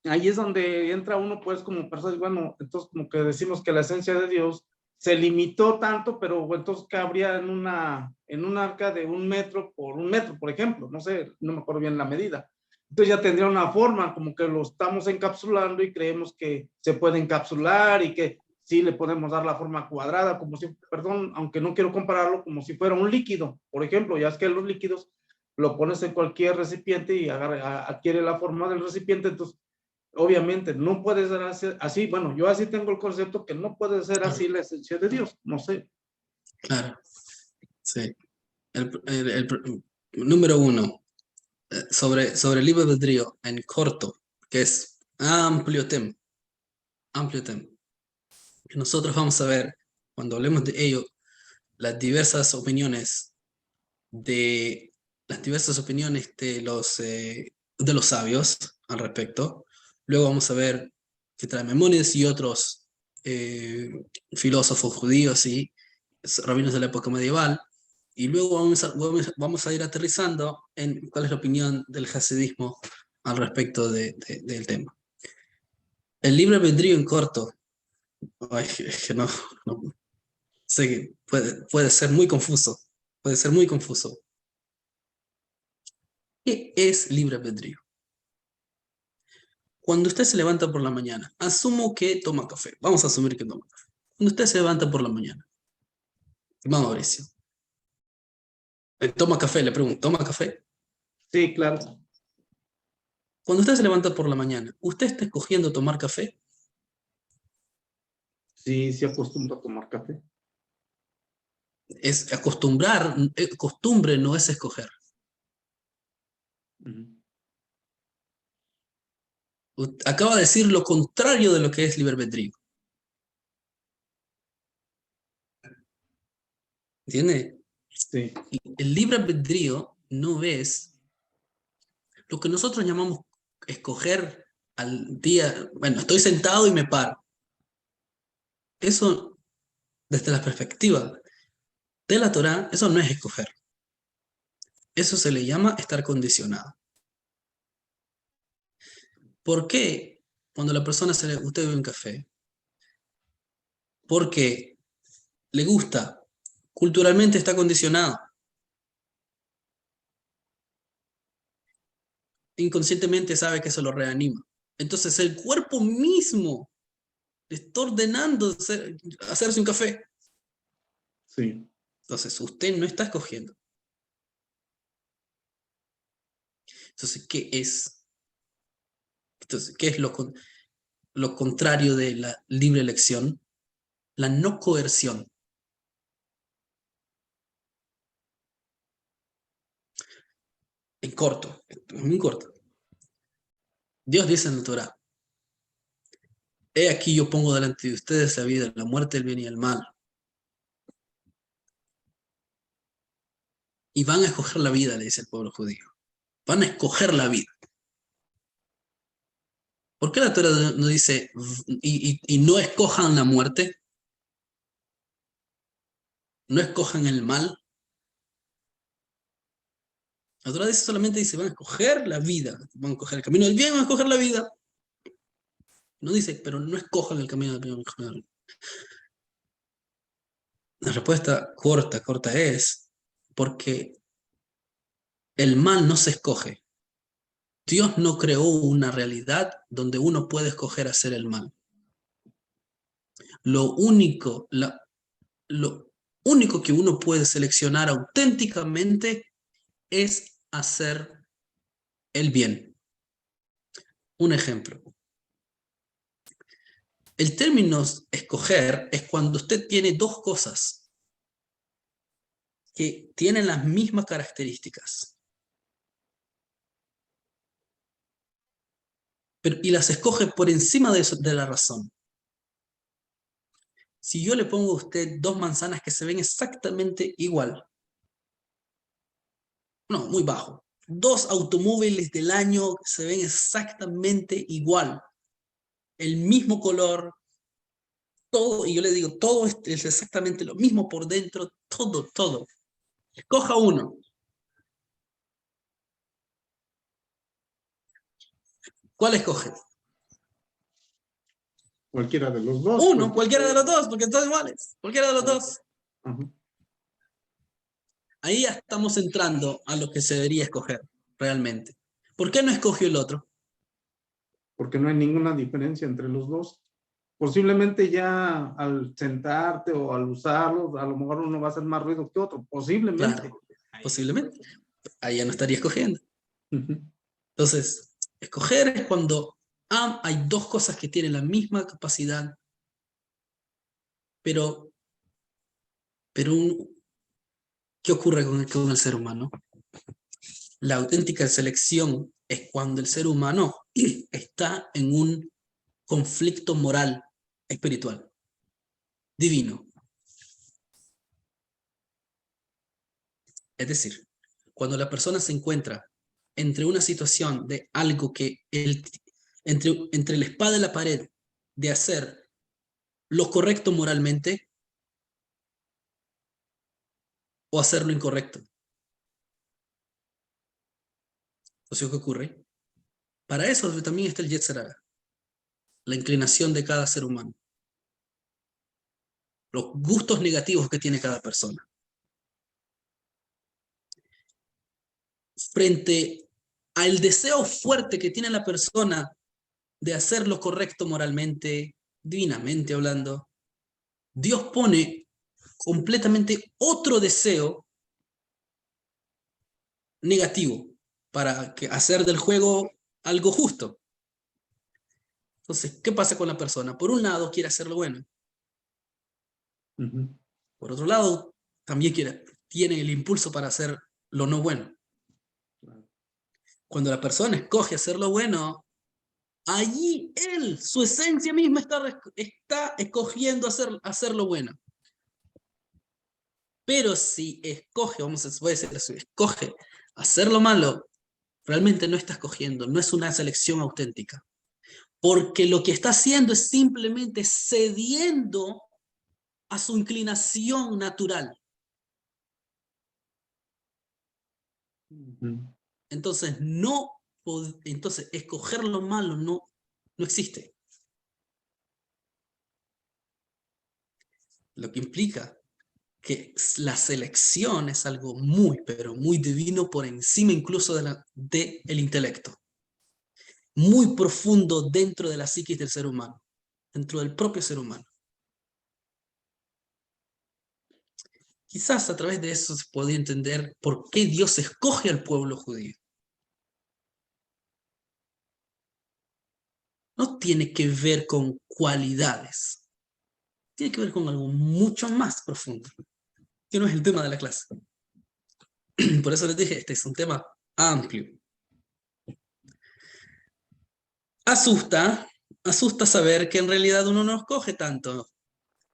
ahí es donde entra uno, pues, como persona, bueno, entonces como que decimos que la esencia de Dios se limitó tanto, pero entonces cabría en un arca de 1 metro por 1 metro, por ejemplo, no sé, no me acuerdo bien la medida. Entonces ya tendría una forma, como que lo estamos encapsulando y creemos que se puede encapsular y que sí le podemos dar la forma cuadrada, como si, perdón, aunque no quiero compararlo, como si fuera un líquido, por ejemplo, ya es que los líquidos lo pones en cualquier recipiente y adquiere la forma del recipiente, entonces obviamente no puede ser así, bueno, yo así tengo el concepto que no puede ser así la esencia de Dios, no sé. Claro, sí. Número 1, sobre el libre albedrío, en corto, que es amplio tema. Nosotros vamos a ver, cuando hablemos de ello, las diversas opiniones de los sabios al respecto. Luego vamos a ver que trae Maimónides y otros filósofos judíos y rabinos de la época medieval. Y luego vamos a ir aterrizando en cuál es la opinión del hasidismo al respecto del tema. El libre albedrío en corto, es que no sé que puede ser muy confuso. Puede ser muy confuso. ¿Qué es libre albedrío? Cuando usted se levanta por la mañana, asumo que toma café. Vamos a asumir que toma café. Cuando usted se levanta por la mañana, hermano Mauricio, ¿toma café? Le pregunto, ¿toma café? Sí, claro. Cuando usted se levanta por la mañana, ¿usted está escogiendo tomar café? Sí, sí acostumbro a tomar café. Es acostumbrar, costumbre no es escoger. Ujú. Acaba de decir lo contrario de lo que es libre albedrío. ¿Entiende? Sí, El libre albedrío no es lo que nosotros llamamos escoger al día. Bueno, estoy sentado y me paro. Eso, desde la perspectiva de la Torá, eso no es escoger. Eso se le llama estar condicionado. ¿Por qué cuando la persona usted bebe un café? Porque le gusta, culturalmente está condicionado, inconscientemente sabe que eso lo reanima. Entonces el cuerpo mismo le está ordenando hacerse un café. sí. Entonces usted no está escogiendo. Entonces, ¿qué es? Entonces, ¿qué es lo contrario de la libre elección? La no coerción. En corto, muy corto. Dios dice en la Torah, he aquí yo pongo delante de ustedes la vida, la muerte, el bien y el mal. Y van a escoger la vida, le dice el pueblo judío. Van a escoger la vida. ¿Por qué la Torah no dice y no escojan la muerte? No escojan el mal. La Torah solamente dice, van a escoger la vida. Van a escoger el camino del bien, van a escoger la vida. No dice, pero no escojan el camino del bien, van a escoger la vida. La respuesta corta es, porque el mal no se escoge. Dios no creó una realidad donde uno puede escoger hacer el mal. Lo único que uno puede seleccionar auténticamente es hacer el bien. Un ejemplo. El término escoger es cuando usted tiene dos cosas que tienen las mismas características, y las escoge por encima de la razón. Si yo le pongo a usted dos manzanas que se ven exactamente igual, no, muy bajo, dos automóviles del año que se ven exactamente igual, el mismo color, todo, y yo le digo, todo es exactamente lo mismo por dentro, todo. Escoja uno. ¿Cuál escoge? Cualquiera de los dos, pues. Uno, cualquiera de los dos, porque todos iguales. Cualquiera de los dos. Ajá. Ahí ya estamos entrando a lo que se debería escoger realmente. ¿Por qué no escogió el otro? Porque no hay ninguna diferencia entre los dos. Posiblemente ya al sentarte o al usarlos, a lo mejor uno va a hacer más ruido que otro, posiblemente. Claro, posiblemente. Ahí ya no estaría escogiendo. Ujú. Entonces, escoger es cuando hay dos cosas que tienen la misma capacidad, pero ¿qué ocurre con el ser humano? La auténtica selección es cuando el ser humano está en un conflicto moral, espiritual, divino. Es decir, cuando la persona se encuentra entre una situación de algo que entre la espada y la pared, de hacer lo correcto moralmente o hacer lo incorrecto. Entonces, ¿qué ocurre? Para eso también está el Yetzer Hara, la inclinación de cada ser humano, los gustos negativos que tiene cada persona. Frente al deseo fuerte que tiene la persona de hacer lo correcto moralmente, divinamente hablando, Dios pone completamente otro deseo negativo para hacer del juego algo justo. Entonces, ¿qué pasa con la persona? Por un lado, quiere hacer lo bueno. Por otro lado, también tiene el impulso para hacer lo no bueno. Cuando la persona escoge hacer lo bueno, allí él, su esencia misma está escogiendo hacer lo bueno. Pero si escoge, voy a decir así, escoge hacer lo malo, realmente no está escogiendo, no es una selección auténtica. Porque lo que está haciendo es simplemente cediendo a su inclinación natural. Entonces, entonces escoger lo malo no existe. Lo que implica que la selección es algo muy, pero muy divino por encima incluso del intelecto. Muy profundo dentro de la psiquis del ser humano, dentro del propio ser humano. Quizás a través de eso se podría entender por qué Dios escoge al pueblo judío. No tiene que ver con cualidades, tiene que ver con algo mucho más profundo, que no es el tema de la clase. Por eso les dije, este es un tema amplio. Asusta saber que en realidad uno no escoge tanto,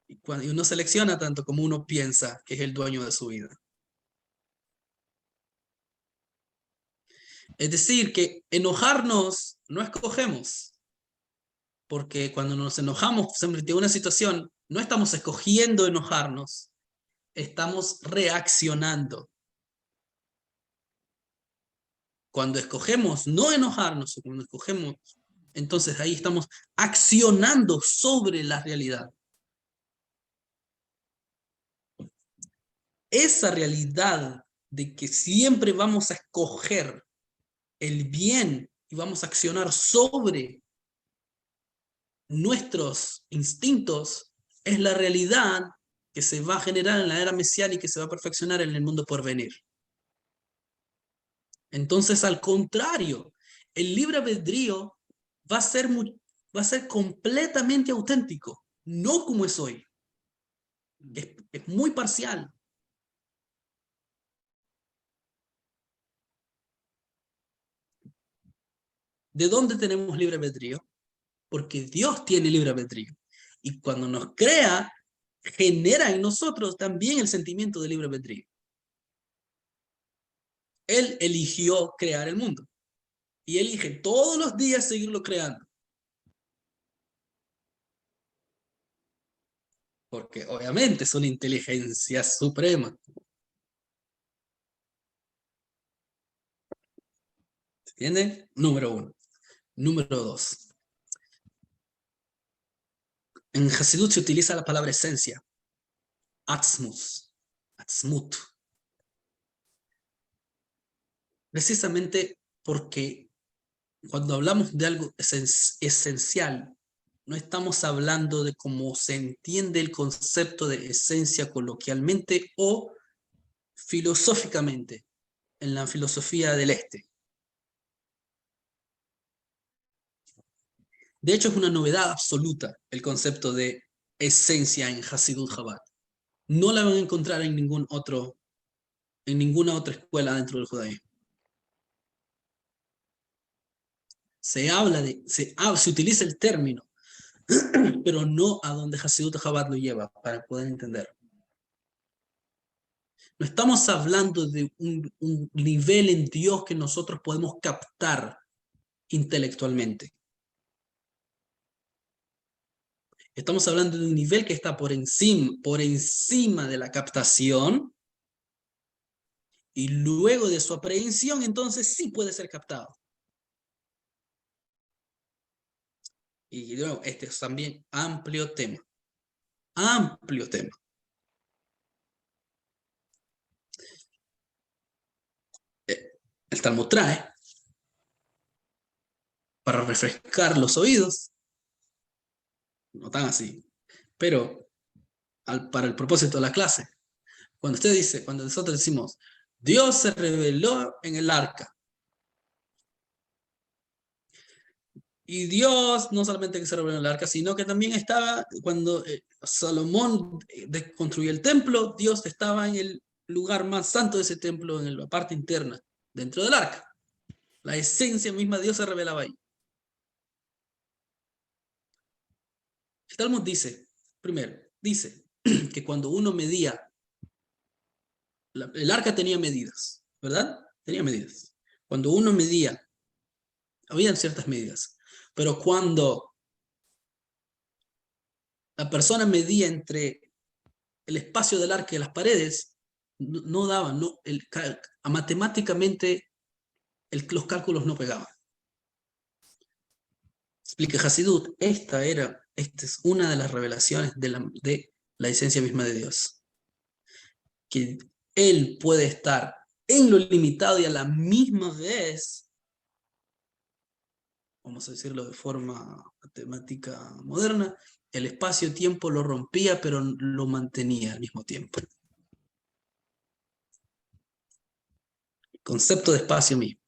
y uno selecciona tanto como uno piensa que es el dueño de su vida. Es decir, que enojarnos no escogemos, porque cuando nos enojamos frente a una situación, no estamos escogiendo enojarnos, estamos reaccionando. Cuando escogemos no enojarnos, o cuando escogemos, entonces ahí estamos accionando sobre la realidad. Esa realidad de que siempre vamos a escoger el bien y vamos a accionar sobre nuestros instintos es la realidad que se va a generar en la era mesiánica y que se va a perfeccionar en el mundo por venir. Entonces, al contrario, el libre albedrío va a ser completamente auténtico, no como es hoy. Es muy parcial. ¿De dónde tenemos libre albedrío? Porque Dios tiene libre albedrío. Y cuando nos crea, genera en nosotros también el sentimiento de libre albedrío. Él eligió crear el mundo. Y elige todos los días seguirlo creando. Porque obviamente es una inteligencia suprema. ¿Se entiende? Número 1. Número 2. En Hasidut se utiliza la palabra esencia. Atzmus. Atzmut. Precisamente porque cuando hablamos de algo esencial, no estamos hablando de cómo se entiende el concepto de esencia coloquialmente o filosóficamente en la filosofía del este. De hecho, es una novedad absoluta el concepto de esencia en Hasidut Chabad. No la van a encontrar en ninguna otra escuela dentro del judaísmo. Se utiliza el término, pero no a donde Hasidut Chabad lo lleva para poder entender. No estamos hablando de un nivel en Dios que nosotros podemos captar intelectualmente. Estamos hablando de un nivel que está por encima de la captación, y luego de su aprehensión, entonces sí puede ser captado. Y de nuevo, este es también amplio tema. Amplio tema. El Talmud trae para refrescar los oídos. No tan así. Pero para el propósito de la clase. Cuando nosotros decimos, Dios se reveló en el arca. Y Dios no solamente que se reveló en el arca, sino que también estaba, cuando Salomón construyó el templo, Dios estaba en el lugar más santo de ese templo, en la parte interna, dentro del arca. La esencia misma de Dios se revelaba ahí. El Talmud dice, primero, dice que cuando uno medía, el arca tenía medidas, ¿verdad? Tenía medidas. Cuando uno medía, habían ciertas medidas, pero cuando la persona medía entre el espacio del arca y las paredes, no daba, matemáticamente los cálculos no pegaban. Explica Hasidut, esta es una de las revelaciones de la esencia misma de Dios. Que Él puede estar en lo limitado y a la misma vez, vamos a decirlo de forma matemática moderna, el espacio-tiempo lo rompía, pero lo mantenía al mismo tiempo. El concepto de espacio mismo.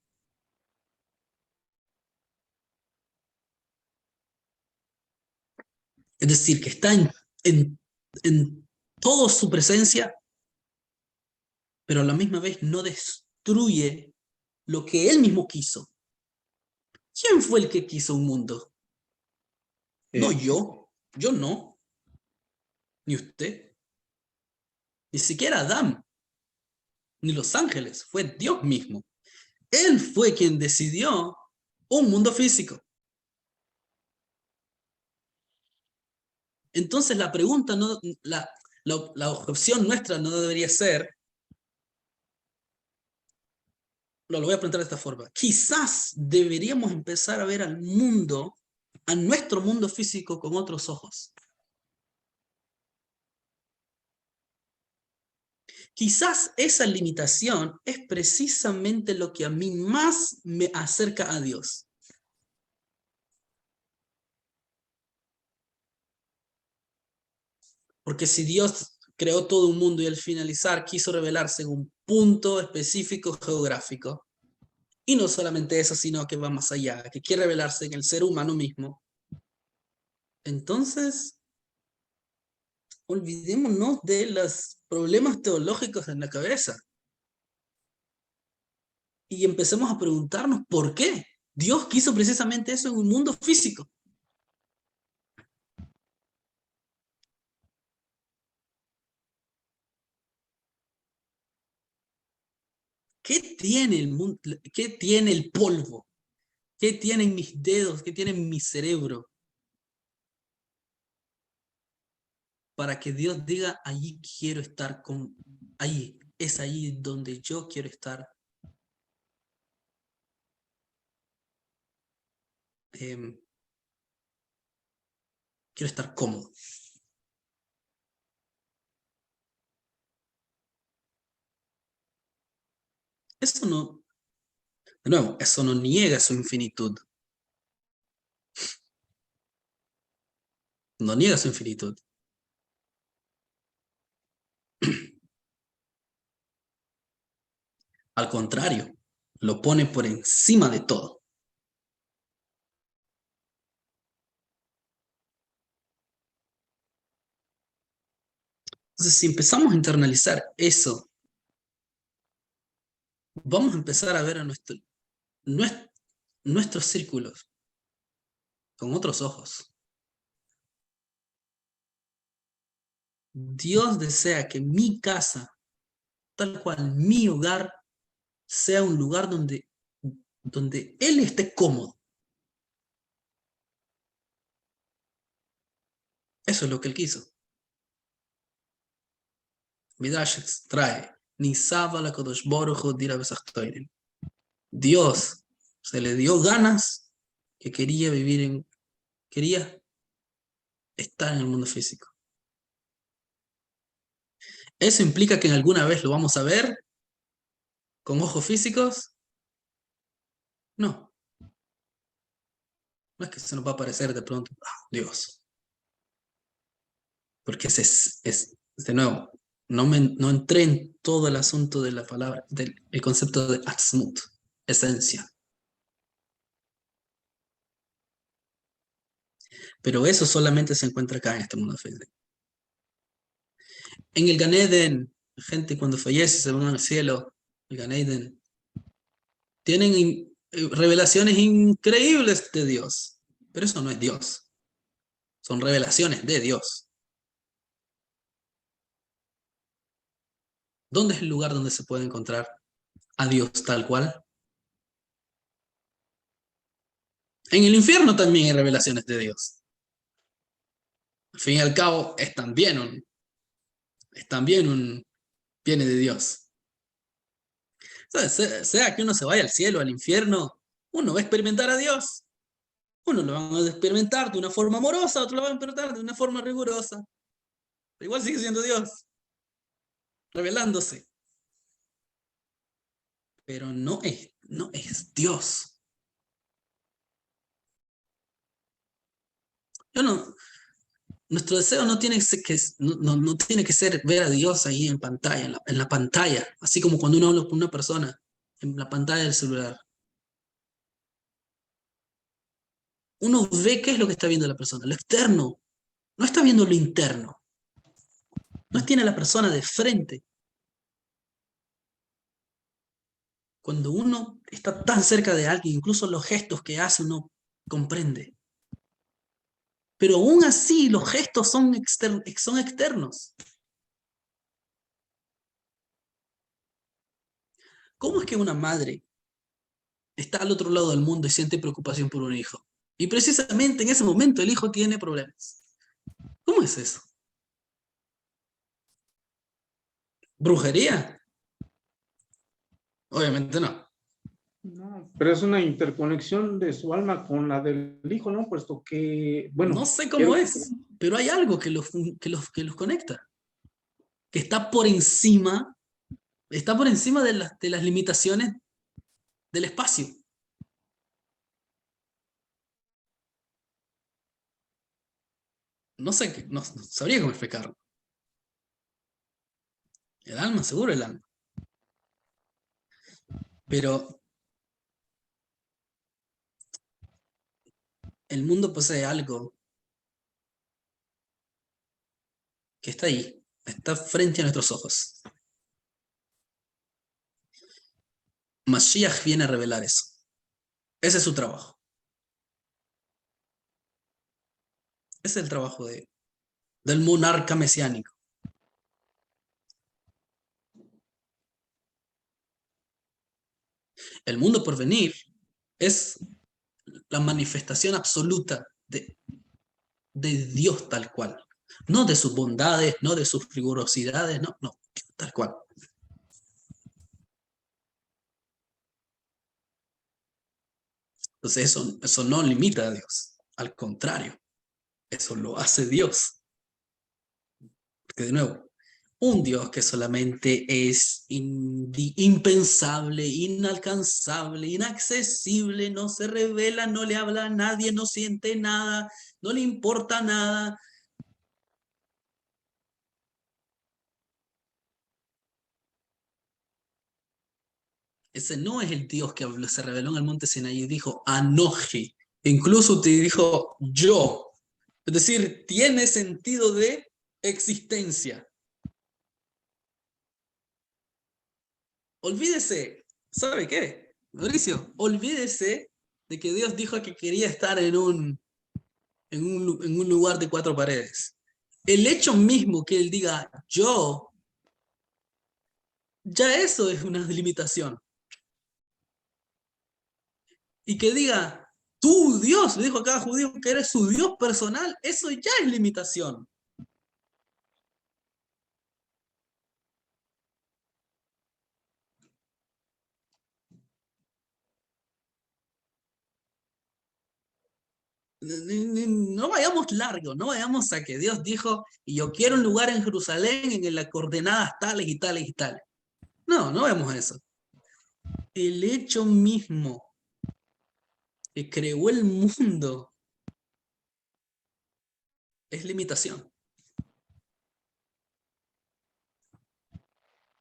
Es decir, que está en toda su presencia, pero a la misma vez no destruye lo que él mismo quiso. ¿Quién fue el que quiso un mundo? No yo no, ni usted, ni siquiera Adán, ni los ángeles, fue Dios mismo. Él fue quien decidió un mundo físico. Entonces la pregunta, la objeción nuestra no debería ser, lo voy a plantear de esta forma, quizás deberíamos empezar a ver al mundo, a nuestro mundo físico con otros ojos. Quizás esa limitación es precisamente lo que a mí más me acerca a Dios. Porque si Dios creó todo un mundo y al finalizar quiso revelarse en un punto específico geográfico, y no solamente eso, sino que va más allá, que quiere revelarse en el ser humano mismo, entonces olvidémonos de los problemas teológicos en la cabeza y empecemos a preguntarnos por qué Dios quiso precisamente eso en un mundo físico. ¿Qué tiene el mundo? ¿Qué tiene el polvo? ¿Qué tienen mis dedos? ¿Qué tiene mi cerebro? Para que Dios diga, allí quiero estar allí, es allí donde yo quiero estar. Quiero estar cómodo. Eso no, de nuevo, eso no niega su infinitud. No niega su infinitud. Al contrario, lo pone por encima de todo. Entonces, si empezamos a internalizar eso, vamos a empezar a ver a nuestros círculos con otros ojos. Dios desea que mi casa, tal cual mi hogar, sea un lugar donde Él esté cómodo. Eso es lo que Él quiso. Midrash trae, Dios se le dio ganas que quería estar en el mundo físico. ¿Eso implica que en alguna vez lo vamos a ver con ojos físicos? No. No es que se nos va a aparecer de pronto, Dios. Porque de nuevo, no entré en todo el asunto de la palabra, el concepto de atzmut, esencia. Pero eso solamente se encuentra acá en este mundo físico. En el Gan Eden, gente cuando fallece se van al cielo, el Gan Eden, tienen revelaciones increíbles de Dios, pero eso no es Dios, son revelaciones de Dios. ¿Dónde es el lugar donde se puede encontrar a Dios tal cual? En el infierno también hay revelaciones de Dios. Al fin y al cabo, viene de Dios. Sea que uno se vaya al cielo, al infierno, uno va a experimentar a Dios. Uno lo va a experimentar de una forma amorosa, otro lo va a experimentar de una forma rigurosa. Pero igual sigue siendo Dios, revelándose. Pero no es Dios. Nuestro deseo no tiene que ser ver a Dios ahí en pantalla, en la pantalla, así como cuando uno habla con una persona, en la pantalla del celular. Uno ve qué es lo que está viendo la persona, lo externo, no está viendo lo interno. No tiene a la persona de frente. Cuando uno está tan cerca de alguien, incluso los gestos que hace uno comprende. Pero aún así los gestos son externos. ¿Cómo es que una madre está al otro lado del mundo y siente preocupación por un hijo? Y precisamente en ese momento el hijo tiene problemas. ¿Cómo es eso? ¿Brujería? Obviamente no. No, pero es una interconexión de su alma con la del hijo, ¿no? Puesto que, bueno. No sé cómo es, pero hay algo que los conecta. Que está por encima de las limitaciones del espacio. No sé, no sabría cómo explicarlo. El alma, seguro el alma. Pero el mundo posee algo que está ahí, está frente a nuestros ojos. Mashiach viene a revelar eso. Ese es su trabajo. Ese es el trabajo del monarca mesiánico. El mundo por venir es la manifestación absoluta de Dios tal cual. No de sus bondades, no de sus rigurosidades, no, tal cual. Entonces eso no limita a Dios, al contrario, eso lo hace Dios. Porque de nuevo, un Dios que solamente es impensable, inalcanzable, inaccesible, no se revela, no le habla a nadie, no siente nada, no le importa nada. Ese no es el Dios que se reveló en el monte Sinaí y dijo, Anoji. Incluso te dijo, yo. Es decir, tiene sentido de existencia. Olvídese, ¿sabe qué? Mauricio, olvídese de que Dios dijo que quería estar en un lugar de 4 paredes. El hecho mismo que él diga yo, ya eso es una limitación. Y que diga, tú Dios, le dijo a cada judío que eres su Dios personal, eso ya es limitación. No vayamos largo, no vayamos a que Dios dijo, y yo quiero un lugar en Jerusalén en las coordenadas tales y tales y tales. No vemos eso. El hecho mismo que creó el mundo es limitación.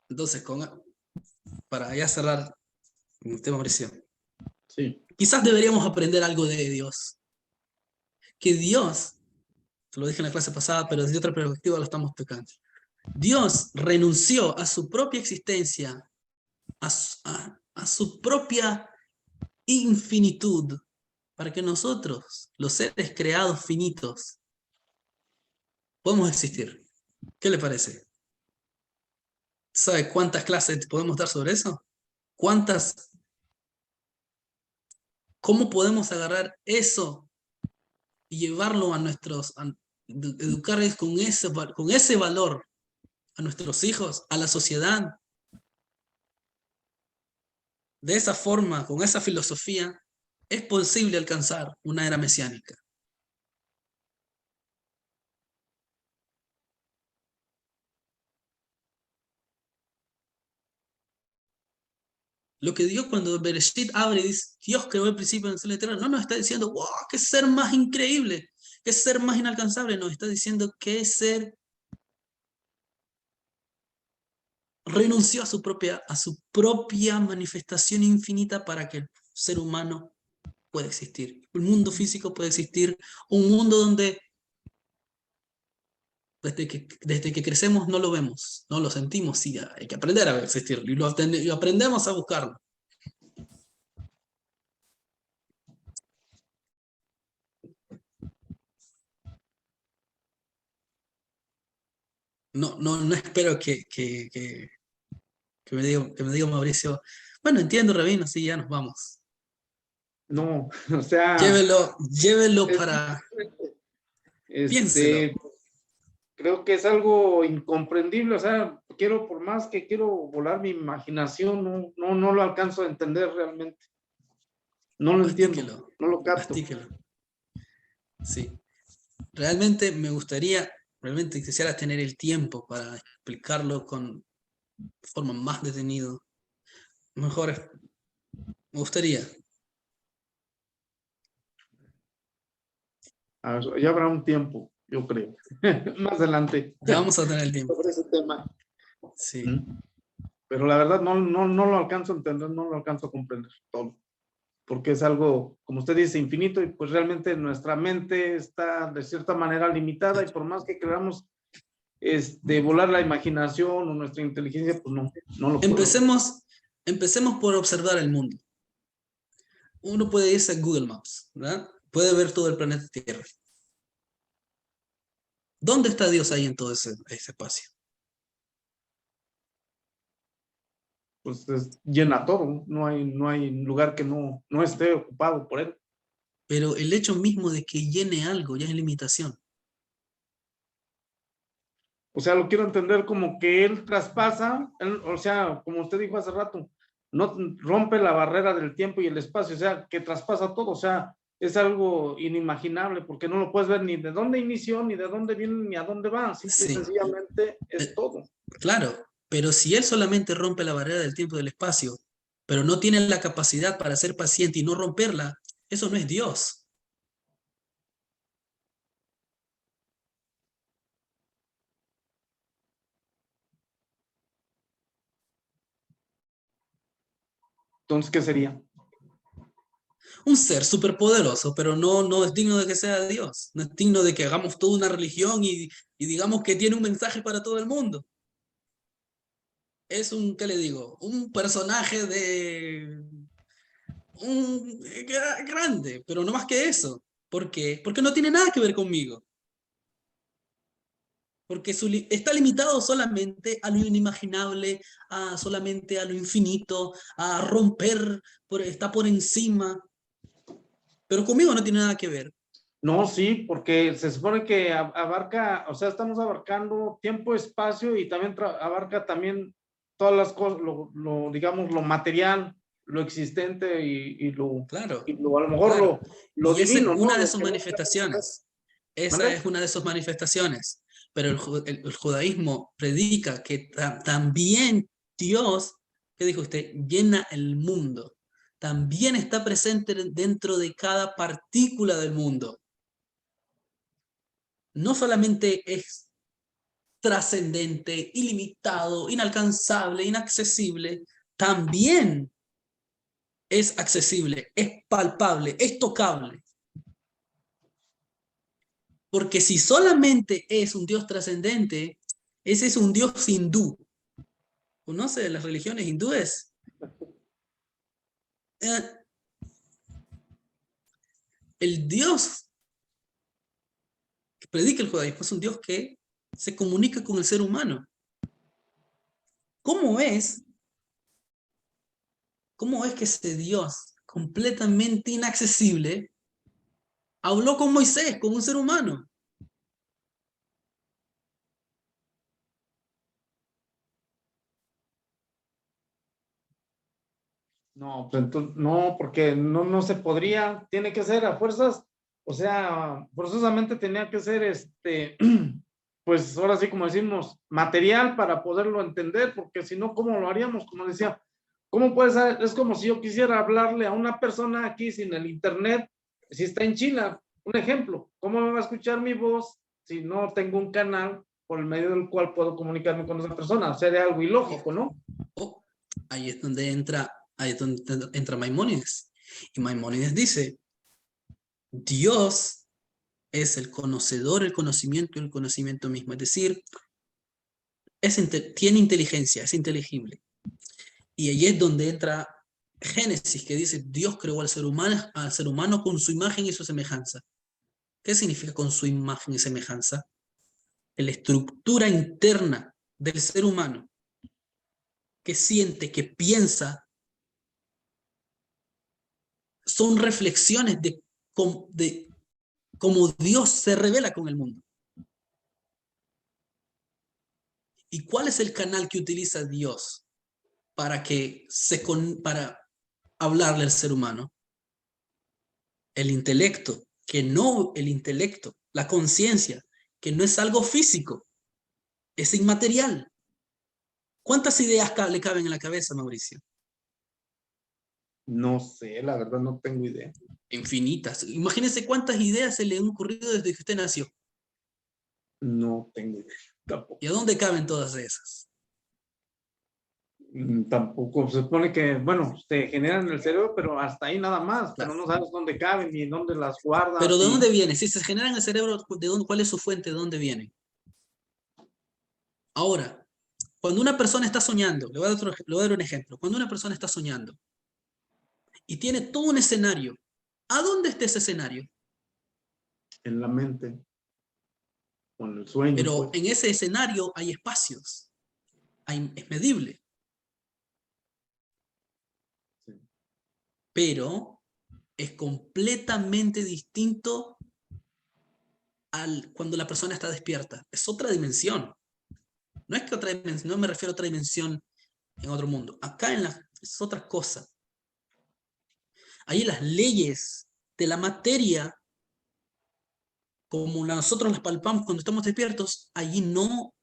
Entonces, para ya cerrar el tema, Mauricio, Sí. quizás deberíamos aprender algo de Dios. Que Dios, te lo dije en la clase pasada, pero desde otra perspectiva lo estamos tocando. Dios renunció a su propia existencia, a su propia infinitud, para que nosotros, los seres creados finitos, podamos existir. ¿Qué le parece? ¿Sabe cuántas clases podemos dar sobre eso? ¿Cómo podemos agarrar eso y llevarlo a educarles con ese valor a nuestros hijos, a la sociedad? De esa forma, con esa filosofía, es posible alcanzar una era mesiánica. Lo que Dios cuando Bereshit abre y dice, Dios creó el principio en el cielo y la tierra, no nos está diciendo, wow, qué ser más increíble, qué ser más inalcanzable, nos está diciendo qué ser renunció a su propia manifestación infinita para que el ser humano pueda existir. El mundo físico puede existir, un mundo donde desde que crecemos no lo vemos, no lo sentimos, sí, hay que aprender a existir y aprendemos a buscarlo. No espero que me diga Mauricio, bueno, entiendo, Rabino, sí, ya nos vamos. No, o sea, Llévelo es- para, piénselo. este, creo que es algo incomprendible, o sea, por más que quiero volar mi imaginación, no lo alcanzo a entender realmente. No lo entiendo, Mastíquelo, no lo capto. mastíquelo. Sí. Realmente realmente quisiera tener el tiempo para explicarlo con forma más detenida. Mejor, me gustaría. Ya habrá un tiempo, yo creo, más adelante, Ya vamos a tener el tiempo. sobre ese tema. Sí. Pero la verdad no lo alcanzo a entender, no lo alcanzo a comprender todo. Porque es algo, como usted dice, infinito, y pues realmente nuestra mente está de cierta manera limitada, y por más que queramos volar la imaginación o nuestra inteligencia, pues no lo puedo. Empecemos por observar el mundo. Uno puede irse a Google Maps, ¿verdad? Puede ver todo el planeta Tierra. ¿Dónde está Dios ahí en todo ese espacio? Pues llena todo, no hay lugar que no esté ocupado por él. Pero el hecho mismo de que llene algo ya es limitación. O sea, lo quiero entender como que él traspasa, o sea, como usted dijo hace rato, no rompe la barrera del tiempo y el espacio, o sea, que traspasa todo, o sea, es algo inimaginable porque no lo puedes ver ni de dónde inició, ni de dónde viene, ni a dónde va, simple y Sí. sencillamente es todo. Claro, pero si él solamente rompe la barrera del tiempo y del espacio, pero no tiene la capacidad para ser paciente y no romperla, eso no es Dios. Entonces, ¿qué sería? Un ser superpoderoso, pero no es digno de que sea Dios. No es digno de que hagamos toda una religión y digamos que tiene un mensaje para todo el mundo. Es ¿qué le digo? Un personaje grande, pero no más que eso. ¿Por qué? Porque no tiene nada que ver conmigo. Porque está limitado solamente a lo inimaginable, solamente a lo infinito, a romper, está por encima. Pero conmigo no tiene nada que ver. No, sí, porque se supone que abarca, o sea, estamos abarcando tiempo, espacio, y también abarca también todas las cosas, digamos, lo material, lo existente Claro, y a lo mejor claro. lo Y esa es divino, ¿no? una de Lo sus que no manifestaciones. Esa ¿Mande? es una de sus manifestaciones. Pero el judaísmo predica que también Dios, ¿qué dijo usted? Llena el mundo. También está presente dentro de cada partícula del mundo. no solamente es trascendente, ilimitado, inalcanzable, inaccesible, también es accesible, es palpable, es tocable. Porque si solamente es un Dios trascendente, ese es un Dios hindú. ¿Conoce las religiones hindúes? El Dios que predica el judaísmo es un Dios que se comunica con el ser humano. ¿Cómo es que ese Dios completamente inaccesible habló con Moisés, con un ser humano? No, pues entonces, no, porque no se podría, tiene que ser a fuerzas, o sea, forzosamente tenía que ser pues ahora sí como decimos, material para poderlo entender, porque si no, ¿cómo lo haríamos? Como decía, ¿cómo puede ser? Es como si yo quisiera hablarle a una persona aquí sin el internet, si está en China, un ejemplo, ¿cómo me va a escuchar mi voz si no tengo un canal por el medio del cual puedo comunicarme con esa persona? Sería algo ilógico, ¿no? Oh, ahí es donde entra Maimónides. Y Maimónides dice, Dios es el conocedor, el conocimiento mismo. Es decir, tiene inteligencia, es inteligible. Y ahí es donde entra Génesis, que dice, Dios creó al ser humano con su imagen y su semejanza. ¿Qué significa con su imagen y semejanza? La estructura interna del ser humano, que siente, que piensa, son reflexiones de cómo Dios se revela con el mundo. ¿Y cuál es el canal que utiliza Dios para hablarle al ser humano? El intelecto, la conciencia, que no es algo físico, es inmaterial. ¿Cuántas ideas le caben en la cabeza, Mauricio? No sé, la verdad no tengo idea. Infinitas. Imagínense cuántas ideas se le han ocurrido desde que usted nació. No tengo idea. Tampoco. ¿Y a dónde caben todas esas? Tampoco. Se supone que, bueno, se generan en el cerebro, pero hasta ahí nada más. Claro. Pero no sabes dónde caben ni dónde las guardas. ¿Pero de dónde viene? Si se generan en el cerebro, ¿cuál es su fuente? ¿De dónde viene? Ahora, cuando una persona está soñando, le voy a dar un ejemplo. Cuando una persona está soñando y tiene todo un escenario, ¿a dónde está ese escenario? En la mente. Con el sueño. Pero Pues. en ese escenario hay espacios, es medible. Sí. Pero es completamente distinto cuando la persona está despierta. Es otra dimensión. No es que otra dimensión, no me refiero a otra dimensión en otro mundo. Acá es otra cosa. Ahí las leyes de la materia, como nosotros las palpamos cuando estamos despiertos, allí no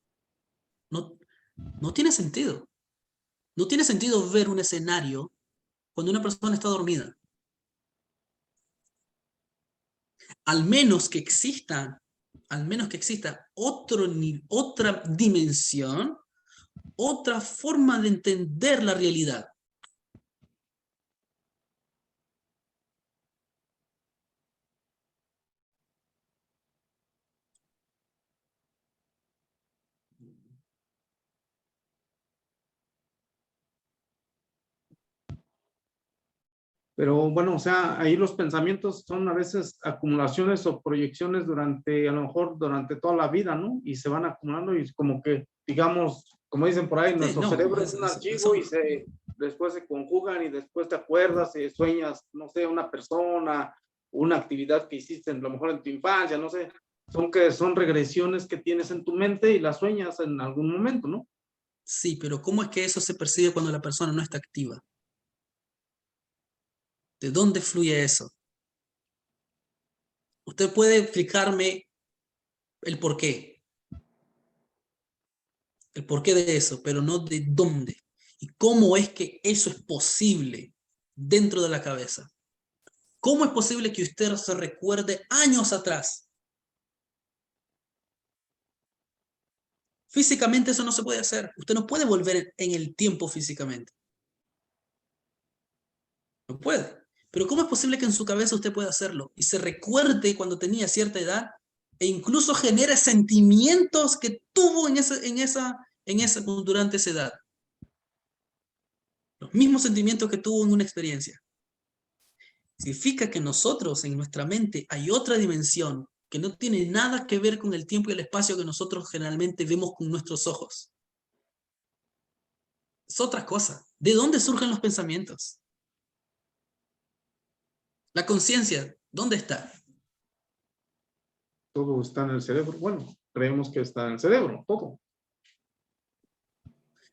tiene sentido. No tiene sentido ver un escenario cuando una persona está dormida. Al menos que exista otra dimensión, otra forma de entender la realidad. Pero bueno, o sea, ahí los pensamientos son a veces acumulaciones o proyecciones a lo mejor durante toda la vida, ¿no? Y se van acumulando y como que, digamos, como dicen por ahí, Sí, nuestro no, cerebro es un archivo y después se conjugan y después te acuerdas y sueñas, no sé, una persona, una actividad que hiciste a lo mejor en tu infancia, no sé, son regresiones que tienes en tu mente y las sueñas en algún momento, ¿no? Sí, pero ¿cómo es que eso se percibe cuando la persona no está activa? ¿De dónde fluye eso? Usted puede explicarme el porqué de eso, pero no de dónde. ¿Y cómo es que eso es posible dentro de la cabeza? ¿Cómo es posible que usted se recuerde años atrás Físicamente eso no se puede hacer. Usted no puede volver en el tiempo físicamente. No puede. Pero ¿cómo es posible que en su cabeza usted pueda hacerlo? Y se recuerde cuando tenía cierta edad e incluso genere sentimientos que tuvo durante esa edad. Los mismos sentimientos que tuvo en una experiencia. Significa que nosotros en nuestra mente hay otra dimensión que no tiene nada que ver con el tiempo y el espacio que nosotros generalmente vemos con nuestros ojos. Es otra cosa. ¿De dónde surgen los pensamientos? La conciencia, ¿dónde está? Todo está en el cerebro. Bueno, creemos que está en el cerebro, todo.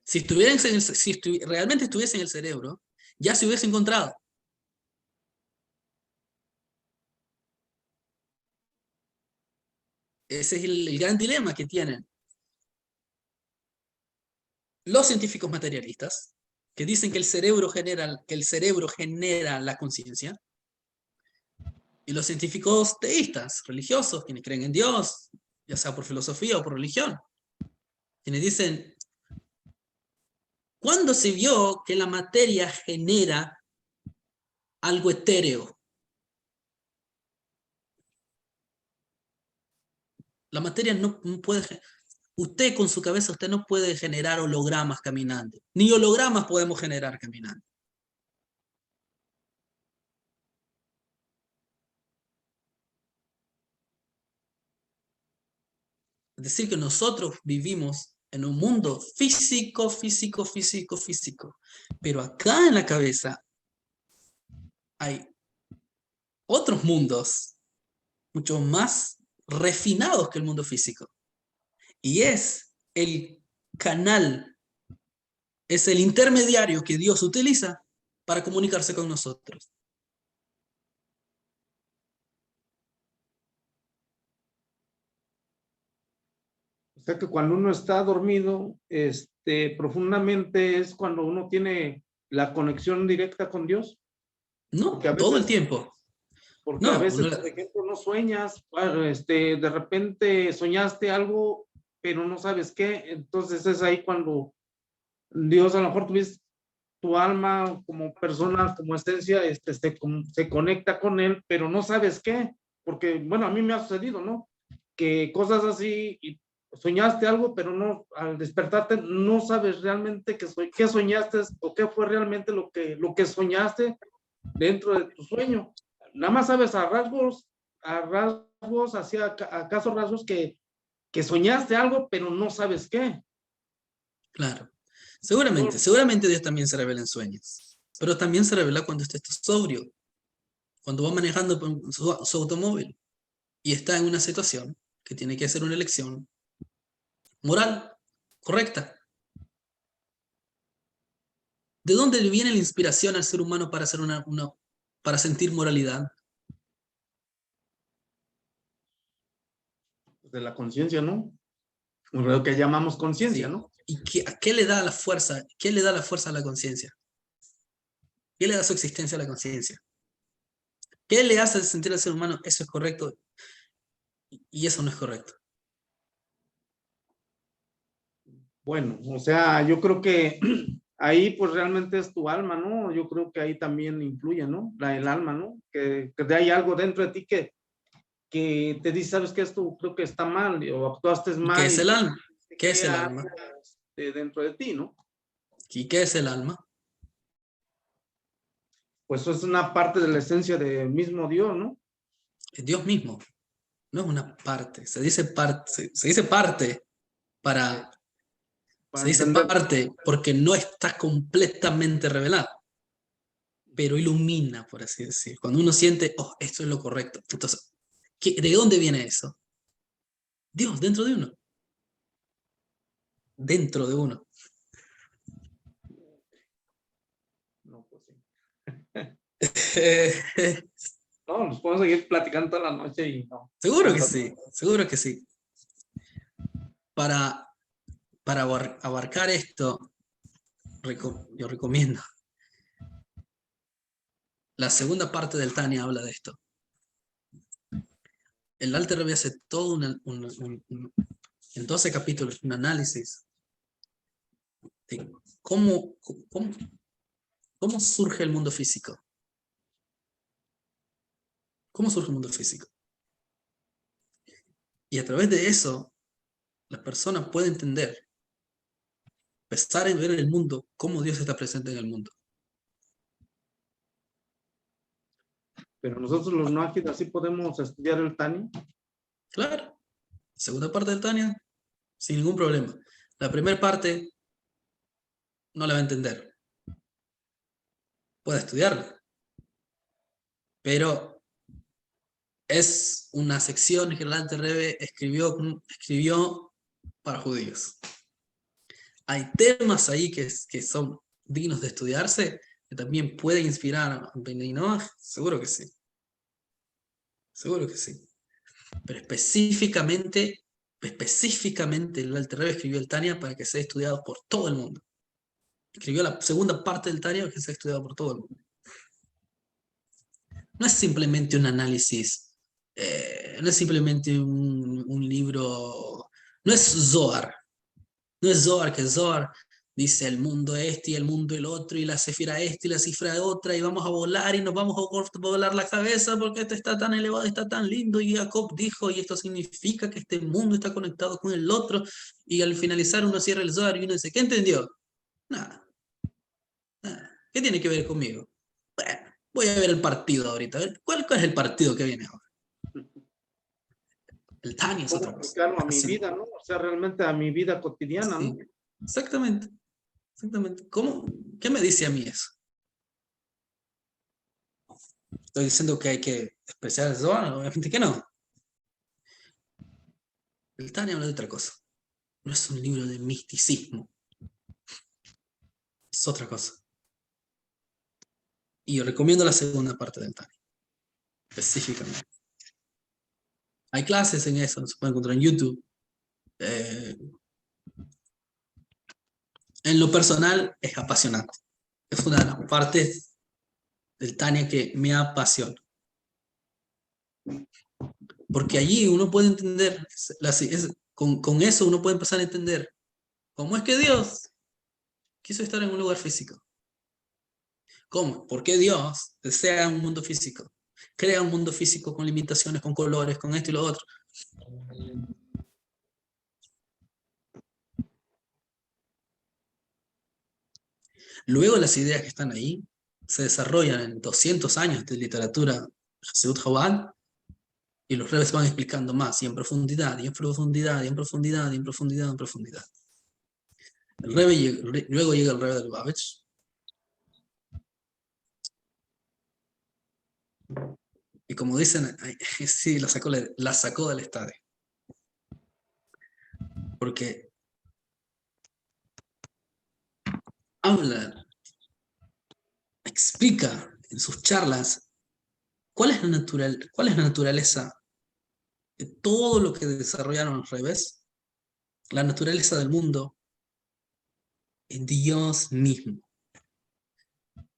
Si realmente estuviese en el cerebro, ya se hubiese encontrado. Ese es el gran dilema que tienen los científicos materialistas, que dicen que el cerebro genera la conciencia, y los científicos teístas, religiosos, quienes creen en Dios, ya sea por filosofía o por religión, quienes dicen, ¿cuándo se vio que la materia genera algo etéreo? La materia no puede... Usted con su cabeza, usted no puede generar hologramas caminando. Ni hologramas podemos generar caminando. Es decir, que nosotros vivimos en un mundo físico. Pero acá en la cabeza hay otros mundos mucho más refinados que el mundo físico. Y es el canal, es el intermediario que Dios utiliza para comunicarse con nosotros. O sea que cuando uno está dormido, profundamente es cuando uno tiene la conexión directa con Dios. No, todo el tiempo. Porque No, a veces, por ejemplo, no sueñas, de repente soñaste algo, pero no sabes qué. Entonces es ahí cuando Dios, a lo mejor tuviste tu alma como persona, como esencia, se conecta con él, pero no sabes qué. Porque, bueno, a mí me ha sucedido, ¿no? Que cosas así, y soñaste algo, pero no, al despertarte no sabes realmente qué soñaste o qué fue realmente lo que soñaste dentro de tu sueño. Nada más sabes a rasgos, acaso rasgos que soñaste algo, pero no sabes qué. Claro. Seguramente Dios también se revela en sueños. Pero también se revela cuando usted está sobrio. Cuando va manejando su automóvil y está en una situación que tiene que hacer una elección moral, correcta. ¿De dónde le viene la inspiración al ser humano para hacer para sentir moralidad? De la conciencia, ¿no? Lo que llamamos conciencia, Sí. ¿no? ¿Y qué le da la fuerza? ¿Qué le da la fuerza a la conciencia? ¿Qué le da su existencia a la conciencia? ¿Qué le hace sentir al ser humano eso es correcto y eso no es correcto? Bueno, o sea, yo creo que ahí pues realmente es tu alma, ¿no? Yo creo que ahí también influye, ¿no? El alma, ¿no? Que hay algo dentro de ti que te dice, ¿sabes qué? Esto creo que está mal o actuaste mal. ¿Qué es el alma? ¿Qué es el alma? Dentro de ti, ¿no? ¿Y qué es el alma? Pues eso es una parte de la esencia del mismo Dios, ¿no? Es Dios mismo. No es una parte. Se dice parte para se dice entender. parte porque no está completamente revelado, pero ilumina, por así decir. Cuando uno siente, oh, esto es lo correcto. Entonces, ¿de dónde viene eso? Dios, dentro de uno. Dentro de uno. No, pues sí. No, nos podemos seguir platicando toda la noche y no. Seguro que sí. Para abarcar esto, yo recomiendo. La segunda parte del Tanya habla de esto. El Alter Rebbe hace todo en 12 capítulos un análisis de cómo surge el mundo físico. ¿Cómo surge el mundo físico? Y a través de eso, la persona puede entender, empezar a ver el mundo, cómo Dios está presente en el mundo. Pero nosotros los noágidos así podemos estudiar el Tania. Claro. Segunda parte del Tania, sin ningún problema. La primera parte no la va a entender. Puede estudiarla. Pero es una sección que el Alter Rebbe escribió para judíos. Hay temas ahí que son dignos de estudiarse, que también pueden inspirar a Bnei Noach. Seguro que sí. Seguro que sí. Pero específicamente el Alter Rebbe escribió el Tania para que sea estudiado por todo el mundo. Escribió la segunda parte del Tania para que sea estudiado por todo el mundo. No es simplemente un análisis, no es simplemente un libro, no es Zohar. No es Zohar, que Zohar dice el mundo este y el mundo el otro, y la cefira este y la cifra otra, y vamos a volar y nos vamos a volar la cabeza porque este está tan elevado, está tan lindo, y Jacob dijo, y esto significa que este mundo está conectado con el otro, y al finalizar uno cierra el Zohar y uno dice, ¿qué entendió? Nada. ¿Qué tiene que ver conmigo? Bueno, voy a ver el partido ahorita. A ver, ¿cuál es el partido que viene ahora? El Tania es otra cosa. Aplicarlo a mi vida, ¿no? O sea, realmente a mi vida cotidiana, sí, ¿no? Exactamente. ¿Qué me dice a mí eso? ¿Estoy diciendo que hay que despreciar el Zohar? Obviamente que no. El Tania habla de otra cosa. No es un libro de misticismo. Es otra cosa. Y yo recomiendo la segunda parte del Tania. Específicamente. Hay clases en eso, se puede encontrar en YouTube. En lo personal, es apasionante. Es una de las partes del Tania que me apasiona. Porque allí uno puede entender, con eso uno puede empezar a entender cómo es que Dios quiso estar en un lugar físico. ¿Cómo? ¿Por qué Dios desea un mundo físico? Crea un mundo físico con limitaciones, con colores, con esto y lo otro. Luego las ideas que están ahí se desarrollan en 200 años de literatura Hasidut Chabad, y los rebes van explicando más, y en profundidad, y en profundidad, y en profundidad, y en profundidad, en profundidad. Luego llega el Rebbe del Lubavitch. Y como dicen, sí, la sacó del estadio. Porque habla, explica en sus charlas cuál es la naturaleza de todo lo que desarrollaron los rebes, la naturaleza del mundo en Dios mismo.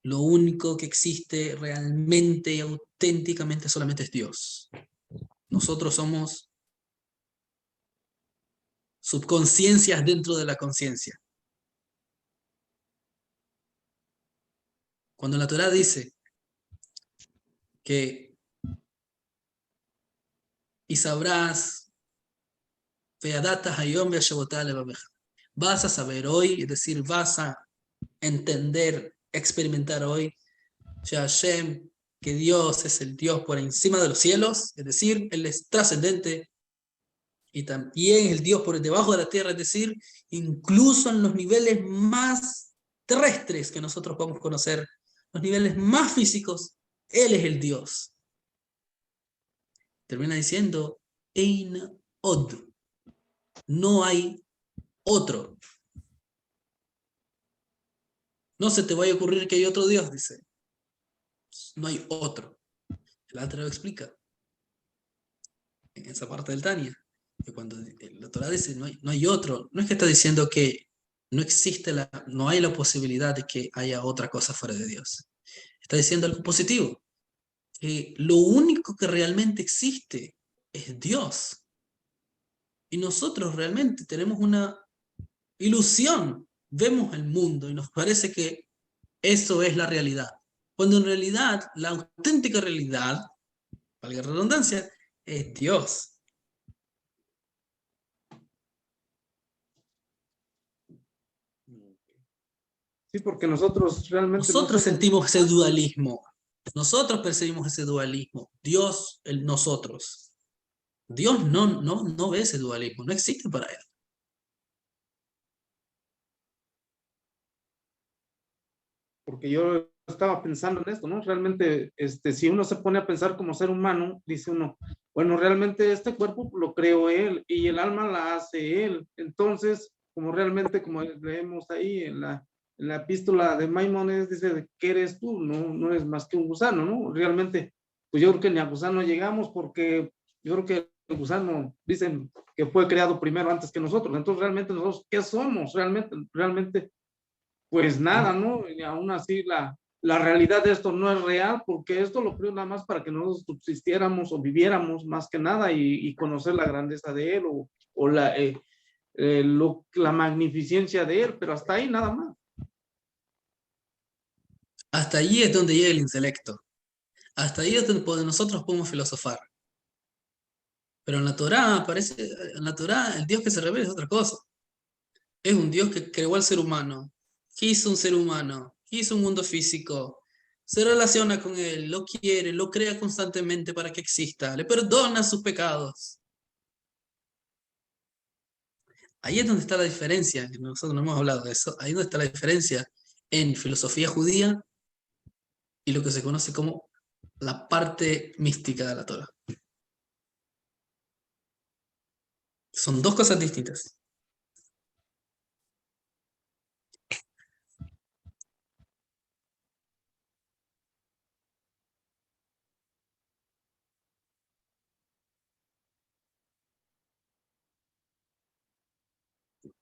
Lo único que existe realmente y auténticamente solamente es Dios. Nosotros somos subconsciencias dentro de la conciencia. Cuando la Torá dice que y sabrás, vas a saber hoy, es decir, vas a entender, experimentar hoy, Hashem, que Dios es el Dios por encima de los cielos, es decir, Él es trascendente, y también el Dios por debajo de la tierra, es decir, incluso en los niveles más terrestres que nosotros podemos conocer, los niveles más físicos, Él es el Dios. Termina diciendo, Ein Od, no hay otro. No se te vaya a ocurrir que hay otro Dios, dice. No hay otro. El Alter Rebbe explica en esa parte del Tania, que cuando la Torá dice no hay otro, no es que está diciendo que no hay la posibilidad de que haya otra cosa fuera de Dios. Está diciendo algo positivo, que lo único que realmente existe es Dios. Y nosotros realmente tenemos una ilusión. Vemos el mundo y nos parece que eso es la realidad. Cuando en realidad, la auténtica realidad, valga la redundancia, es Dios. Sí, porque nosotros realmente no Nosotros somos. sentimos ese dualismo. Nosotros percibimos ese dualismo. Dios, el nosotros. Dios no ve ese dualismo, no existe para él. Porque yo estaba pensando en esto, ¿no? Realmente, si uno se pone a pensar como ser humano, dice uno, bueno, realmente este cuerpo lo creó él y el alma la hace él. Entonces, como realmente, como leemos ahí en la epístola de Maimónides, dice, ¿qué eres tú? No, no eres más que un gusano, ¿no? Realmente, pues yo creo que ni a gusano llegamos porque yo creo que el gusano, dicen que fue creado primero antes que nosotros. Entonces, realmente nosotros, ¿qué somos? Realmente pues nada, ¿no? Y aún así la realidad de esto no es real, porque esto lo creo nada más para que nosotros subsistiéramos o viviéramos más que nada y conocer la grandeza de él o la magnificencia de él, pero hasta ahí nada más. Hasta allí es donde llega el intelecto. Hasta ahí es donde nosotros podemos filosofar. Pero en la Torá aparece, en la Torá el Dios que se revela es otra cosa. Es un Dios que creó al ser humano, quiso un ser humano, quiso un mundo físico, se relaciona con él, lo quiere, lo crea constantemente para que exista, le perdona sus pecados. Ahí es donde está la diferencia, que nosotros no hemos hablado de eso, ahí es donde está la diferencia en filosofía judía y lo que se conoce como la parte mística de la Torá. Son dos cosas distintas.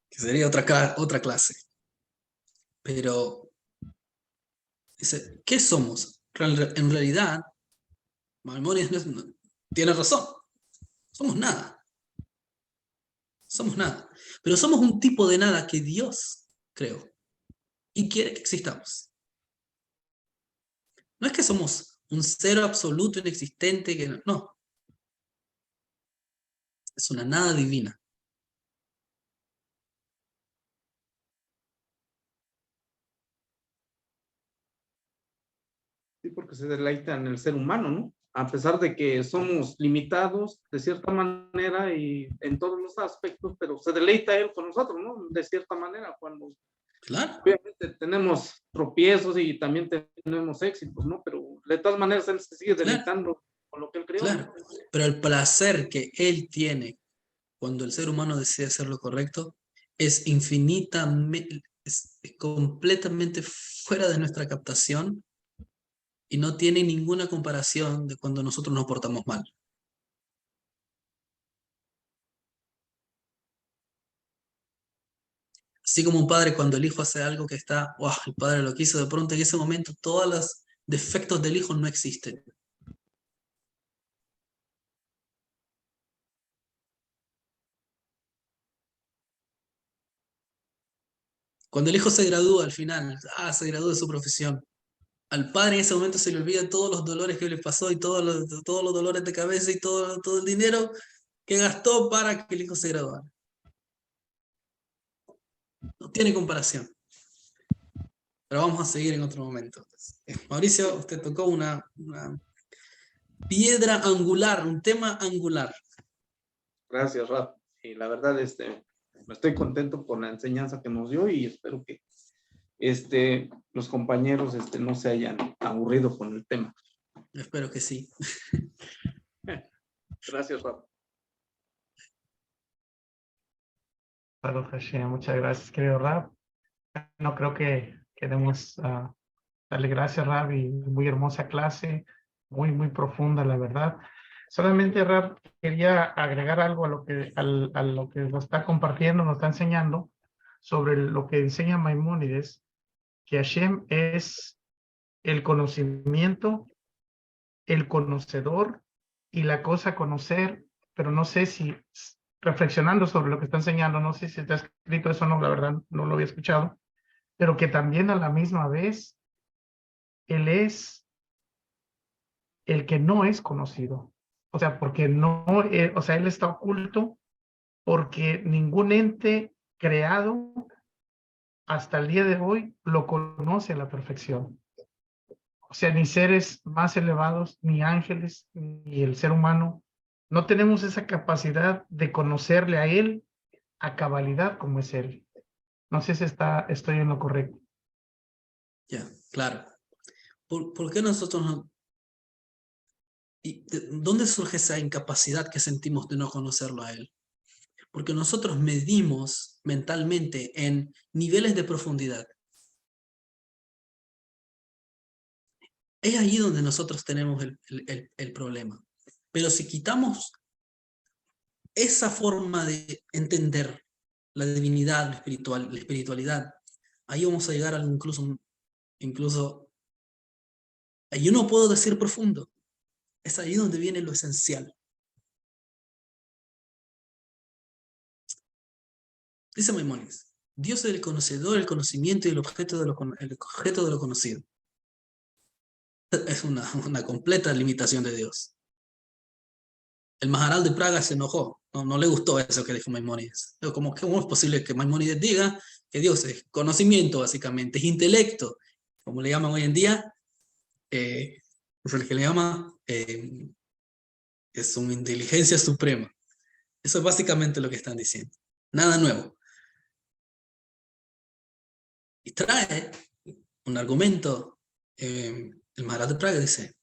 Que sería otra clase. Pero, dice, ¿qué somos? En realidad, Maimónides tiene razón. Somos nada. Somos nada. Pero somos un tipo de nada que Dios creó y quiere que existamos. No es que somos un cero absoluto, inexistente, que no. Es una nada divina. Sí, porque se deleita en el ser humano, ¿no? A pesar de que somos limitados de cierta manera y en todos los aspectos, pero se deleita él con nosotros, ¿no? De cierta manera, cuando Claro. obviamente tenemos tropiezos y también tenemos éxitos, ¿no? Pero de todas maneras él se sigue deleitando con lo que él creó, Claro. ¿no? Pero el placer que él tiene cuando el ser humano decide hacer lo correcto es infinitamente, es completamente fuera de nuestra captación y no tiene ninguna comparación de cuando nosotros nos portamos mal. Así como un padre cuando el hijo hace algo que está, wow, el padre lo quiso, de pronto en ese momento todos los defectos del hijo no existen. Cuando el hijo se gradúa al final, se gradúa de su profesión. Al padre en ese momento se le olvidan todos los dolores que le pasó y todos los dolores de cabeza y todo el dinero que gastó para que el hijo se graduara. No tiene comparación. Pero vamos a seguir en otro momento. Mauricio, usted tocó una piedra angular, un tema angular. Gracias, Rafa. Y la verdad, estoy contento por la enseñanza que nos dio y espero que los compañeros no se hayan aburrido con el tema. Espero que sí. Gracias, Rafa. Baruch Hashem, muchas gracias, querido Rab. No creo que queremos darle gracias, Rab, y muy hermosa clase, muy profunda, la verdad. Solamente, Rab, quería agregar algo a lo que, a lo que nos está compartiendo, nos está enseñando sobre lo que enseña Maimónides, que Hashem es el conocimiento, el conocedor y la cosa a conocer, pero no sé si reflexionando sobre lo que está enseñando, no sé si está escrito eso o no, la verdad no lo había escuchado, pero que también a la misma vez Él es el que no es conocido. O sea, porque no, o sea, Él está oculto porque ningún ente creado hasta el día de hoy lo conoce a la perfección. O sea, ni seres más elevados, ni ángeles, ni el ser humano, no tenemos esa capacidad de conocerle a Él a cabalidad como es Él. No sé si estoy en lo correcto. Ya, claro. ¿Por qué nosotros no? ¿Dónde surge esa incapacidad que sentimos de no conocerlo a Él? Porque nosotros medimos mentalmente en niveles de profundidad. Es ahí donde nosotros tenemos el problema. Pero si quitamos esa forma de entender la divinidad, la espiritualidad, ahí vamos a llegar a algo incluso, yo no puedo decir profundo. Es ahí donde viene lo esencial. Dice Maimónides, Dios es el conocedor, el conocimiento y el objeto de lo conocido. Es una completa limitación de Dios. El Maharal de Praga se enojó, no le gustó eso que dijo Maimónides. ¿Cómo es posible que Maimónides diga que Dios es conocimiento, básicamente, es intelecto, como le llaman hoy en día? Es el que le llama, es una inteligencia suprema. Eso es básicamente lo que están diciendo. Nada nuevo. Y trae un argumento, el Maharal de Praga dice,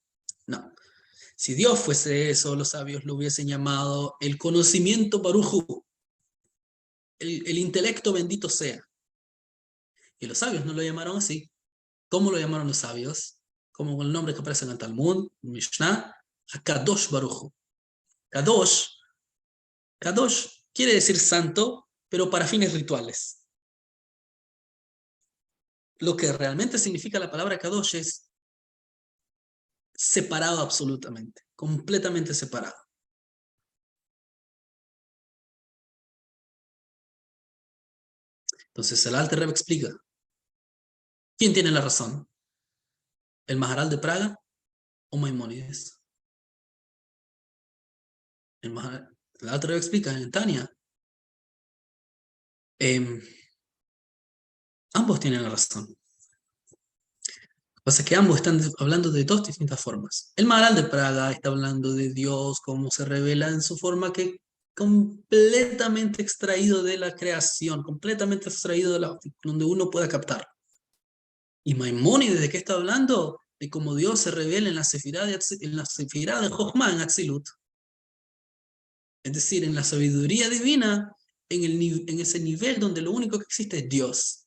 no, si Dios fuese eso, los sabios lo hubiesen llamado el conocimiento Baruj, el intelecto bendito sea. Y los sabios no lo llamaron así. ¿Cómo lo llamaron los sabios? Como el nombre que aparece en el Talmud, Mishnah, Kadosh Baruj. Kadosh quiere decir santo, pero para fines rituales. Lo que realmente significa la palabra Kadosh es separado absolutamente, completamente separado. Entonces el Alter Rebbe explica, ¿quién tiene la razón? ¿El Maharal de Praga o Maimónides? El Alter Rebbe explica en Tania, ambos tienen la razón. Lo que pasa es que ambos están hablando de dos distintas formas. El Maharal de Praga está hablando de Dios, cómo se revela en su forma que completamente extraído de la creación, completamente extraído de donde uno pueda captar. Y Maimónides, ¿de qué está hablando? De cómo Dios se revela en la sefirá de Jochma, en Atzilut. Es decir, en la sabiduría divina, en ese nivel donde lo único que existe es Dios.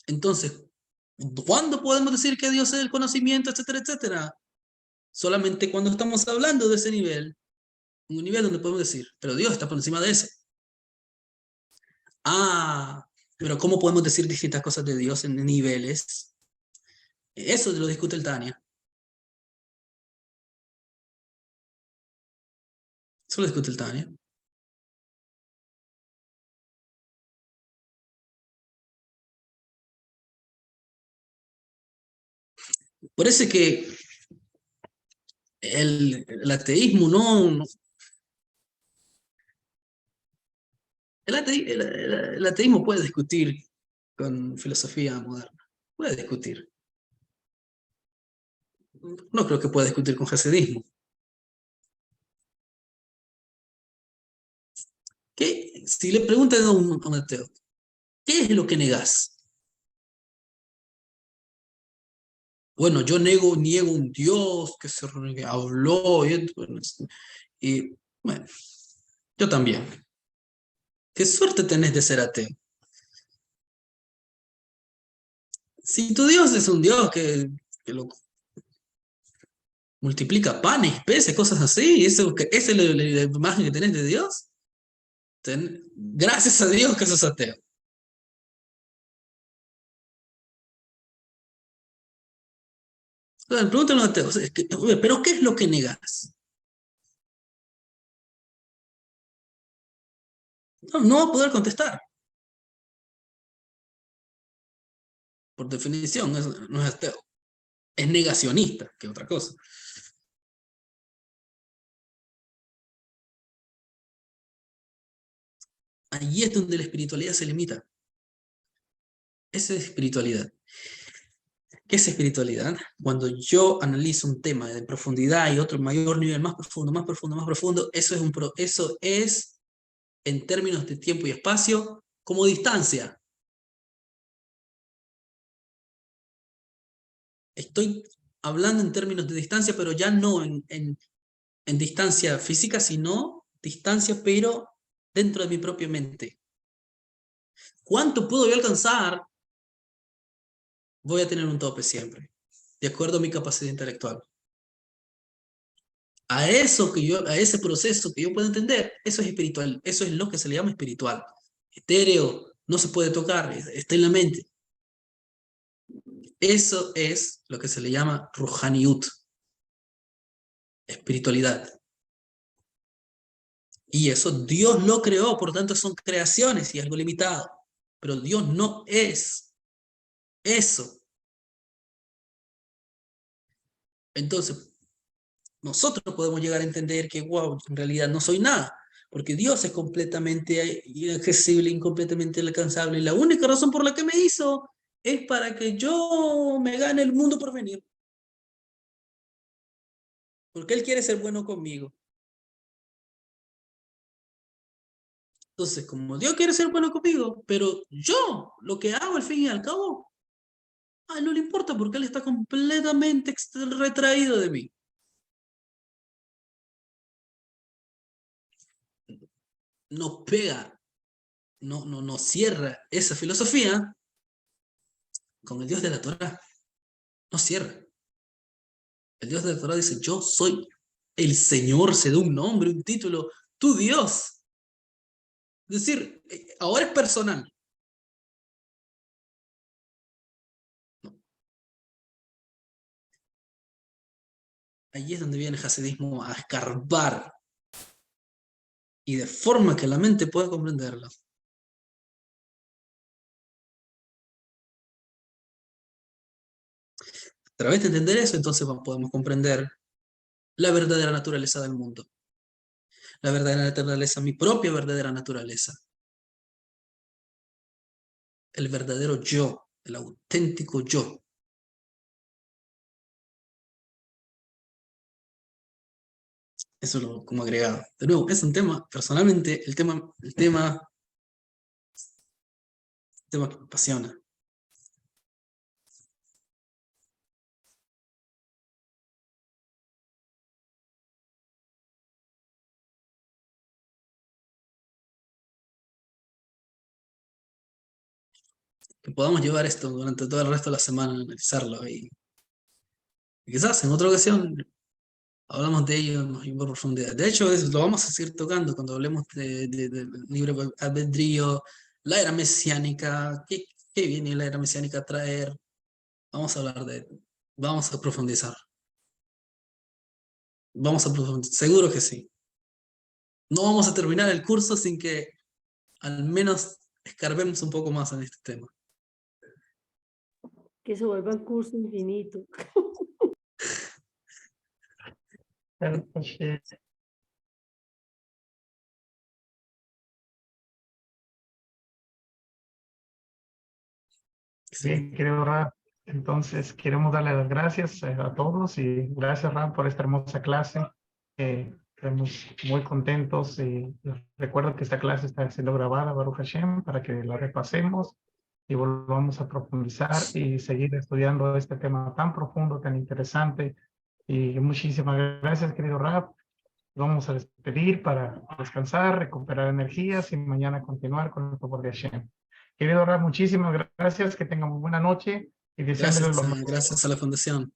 Entonces, ¿cuándo podemos decir que Dios es el conocimiento, etcétera, etcétera? Solamente cuando estamos hablando de ese nivel, un nivel donde podemos decir, pero Dios está por encima de eso. Ah, pero ¿cómo podemos decir distintas cosas de Dios en niveles? Eso lo discute el Tania. Eso lo discute el Tania. Por eso es que el ateísmo el ateísmo puede discutir con filosofía moderna. Puede discutir. No creo que pueda discutir con hasidismo. Si le preguntan a un ateo, ¿qué es lo que negás? Bueno, yo niego un Dios que que habló y bueno, yo también. ¿Qué suerte tenés de ser ateo? Si tu Dios es un Dios que lo multiplica panes, peces, cosas así, esa es la imagen que tenés de Dios, gracias a Dios que sos ateo. Entonces, preguntan los ateos, ¿pero qué es lo que negas? No va a poder contestar. Por definición, no es ateo. Es negacionista, que es otra cosa. Allí es donde la espiritualidad se limita. Esa es espiritualidad. ¿Qué es espiritualidad? Cuando yo analizo un tema de profundidad y otro mayor nivel, más profundo, más profundo, más profundo, eso es en términos de tiempo y espacio, como distancia. Estoy hablando en términos de distancia, pero ya no en distancia física, sino distancia, pero dentro de mi propia mente. ¿Cuánto puedo yo alcanzar? Voy a tener un tope siempre, de acuerdo a mi capacidad intelectual. A ese proceso que yo puedo entender, eso es espiritual, eso es lo que se le llama espiritual. Etéreo, no se puede tocar, está en la mente. Eso es lo que se le llama Ruhaniut, espiritualidad. Y eso Dios lo creó, por tanto son creaciones y algo limitado. Pero Dios no es eso. Entonces, nosotros podemos llegar a entender que, wow, en realidad no soy nada, porque Dios es completamente inaccesible, incompletamente inalcanzable, y la única razón por la que me hizo es para que yo me gane el mundo por venir. Porque Él quiere ser bueno conmigo. Entonces, como Dios quiere ser bueno conmigo, pero yo lo que hago al fin y al cabo, a Él no le importa porque Él está completamente retraído de mí. No pega, no cierra esa filosofía con el Dios de la Torá. No cierra. El Dios de la Torá dice, yo soy el Señor, se da un nombre, un título, tu Dios. Es decir, ahora es personal. No. Allí es donde viene el hasidismo a escarbar y de forma que la mente pueda comprenderlo. A través de entender eso, entonces podemos comprender la verdadera naturaleza del mundo. La verdadera naturaleza, mi propia verdadera naturaleza. El verdadero yo, el auténtico yo. Eso lo como agregado. De nuevo, es un tema, personalmente, el tema que me apasiona. Que podamos llevar esto durante todo el resto de la semana, analizarlo y quizás en otra ocasión hablamos de ello en más profundidad. De hecho, lo vamos a seguir tocando cuando hablemos del libre albedrío, la era mesiánica, qué viene la era mesiánica a traer. Vamos a hablar vamos a profundizar. Seguro que sí. No vamos a terminar el curso sin que al menos escarbemos un poco más en este tema. Que se vuelva un curso infinito. Bien, querido Rab, entonces queremos darle las gracias a todos y gracias Rab por esta hermosa clase. Estamos muy contentos y les recuerdo que esta clase está siendo grabada, Baruch Hashem, para que la repasemos y volvamos a profundizar y seguir estudiando este tema tan profundo, tan interesante. Y muchísimas gracias, querido Rab. Vamos a despedir para descansar, recuperar energías y mañana continuar con el favor de Hashem. Querido Rab, muchísimas gracias, que tengan muy buena noche y deseándoles lo mejor. Gracias a la Fundación.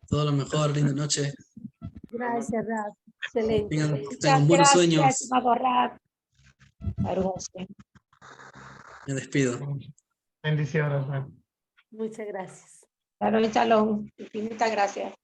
Todo lo mejor, linda noche. Gracias, Rab. Excelente. Tengan buenos sueños. Estimado Rab. Me despido. Bendiciones, Rab. Muchas gracias. Shalom, shalom. Infinitas gracias.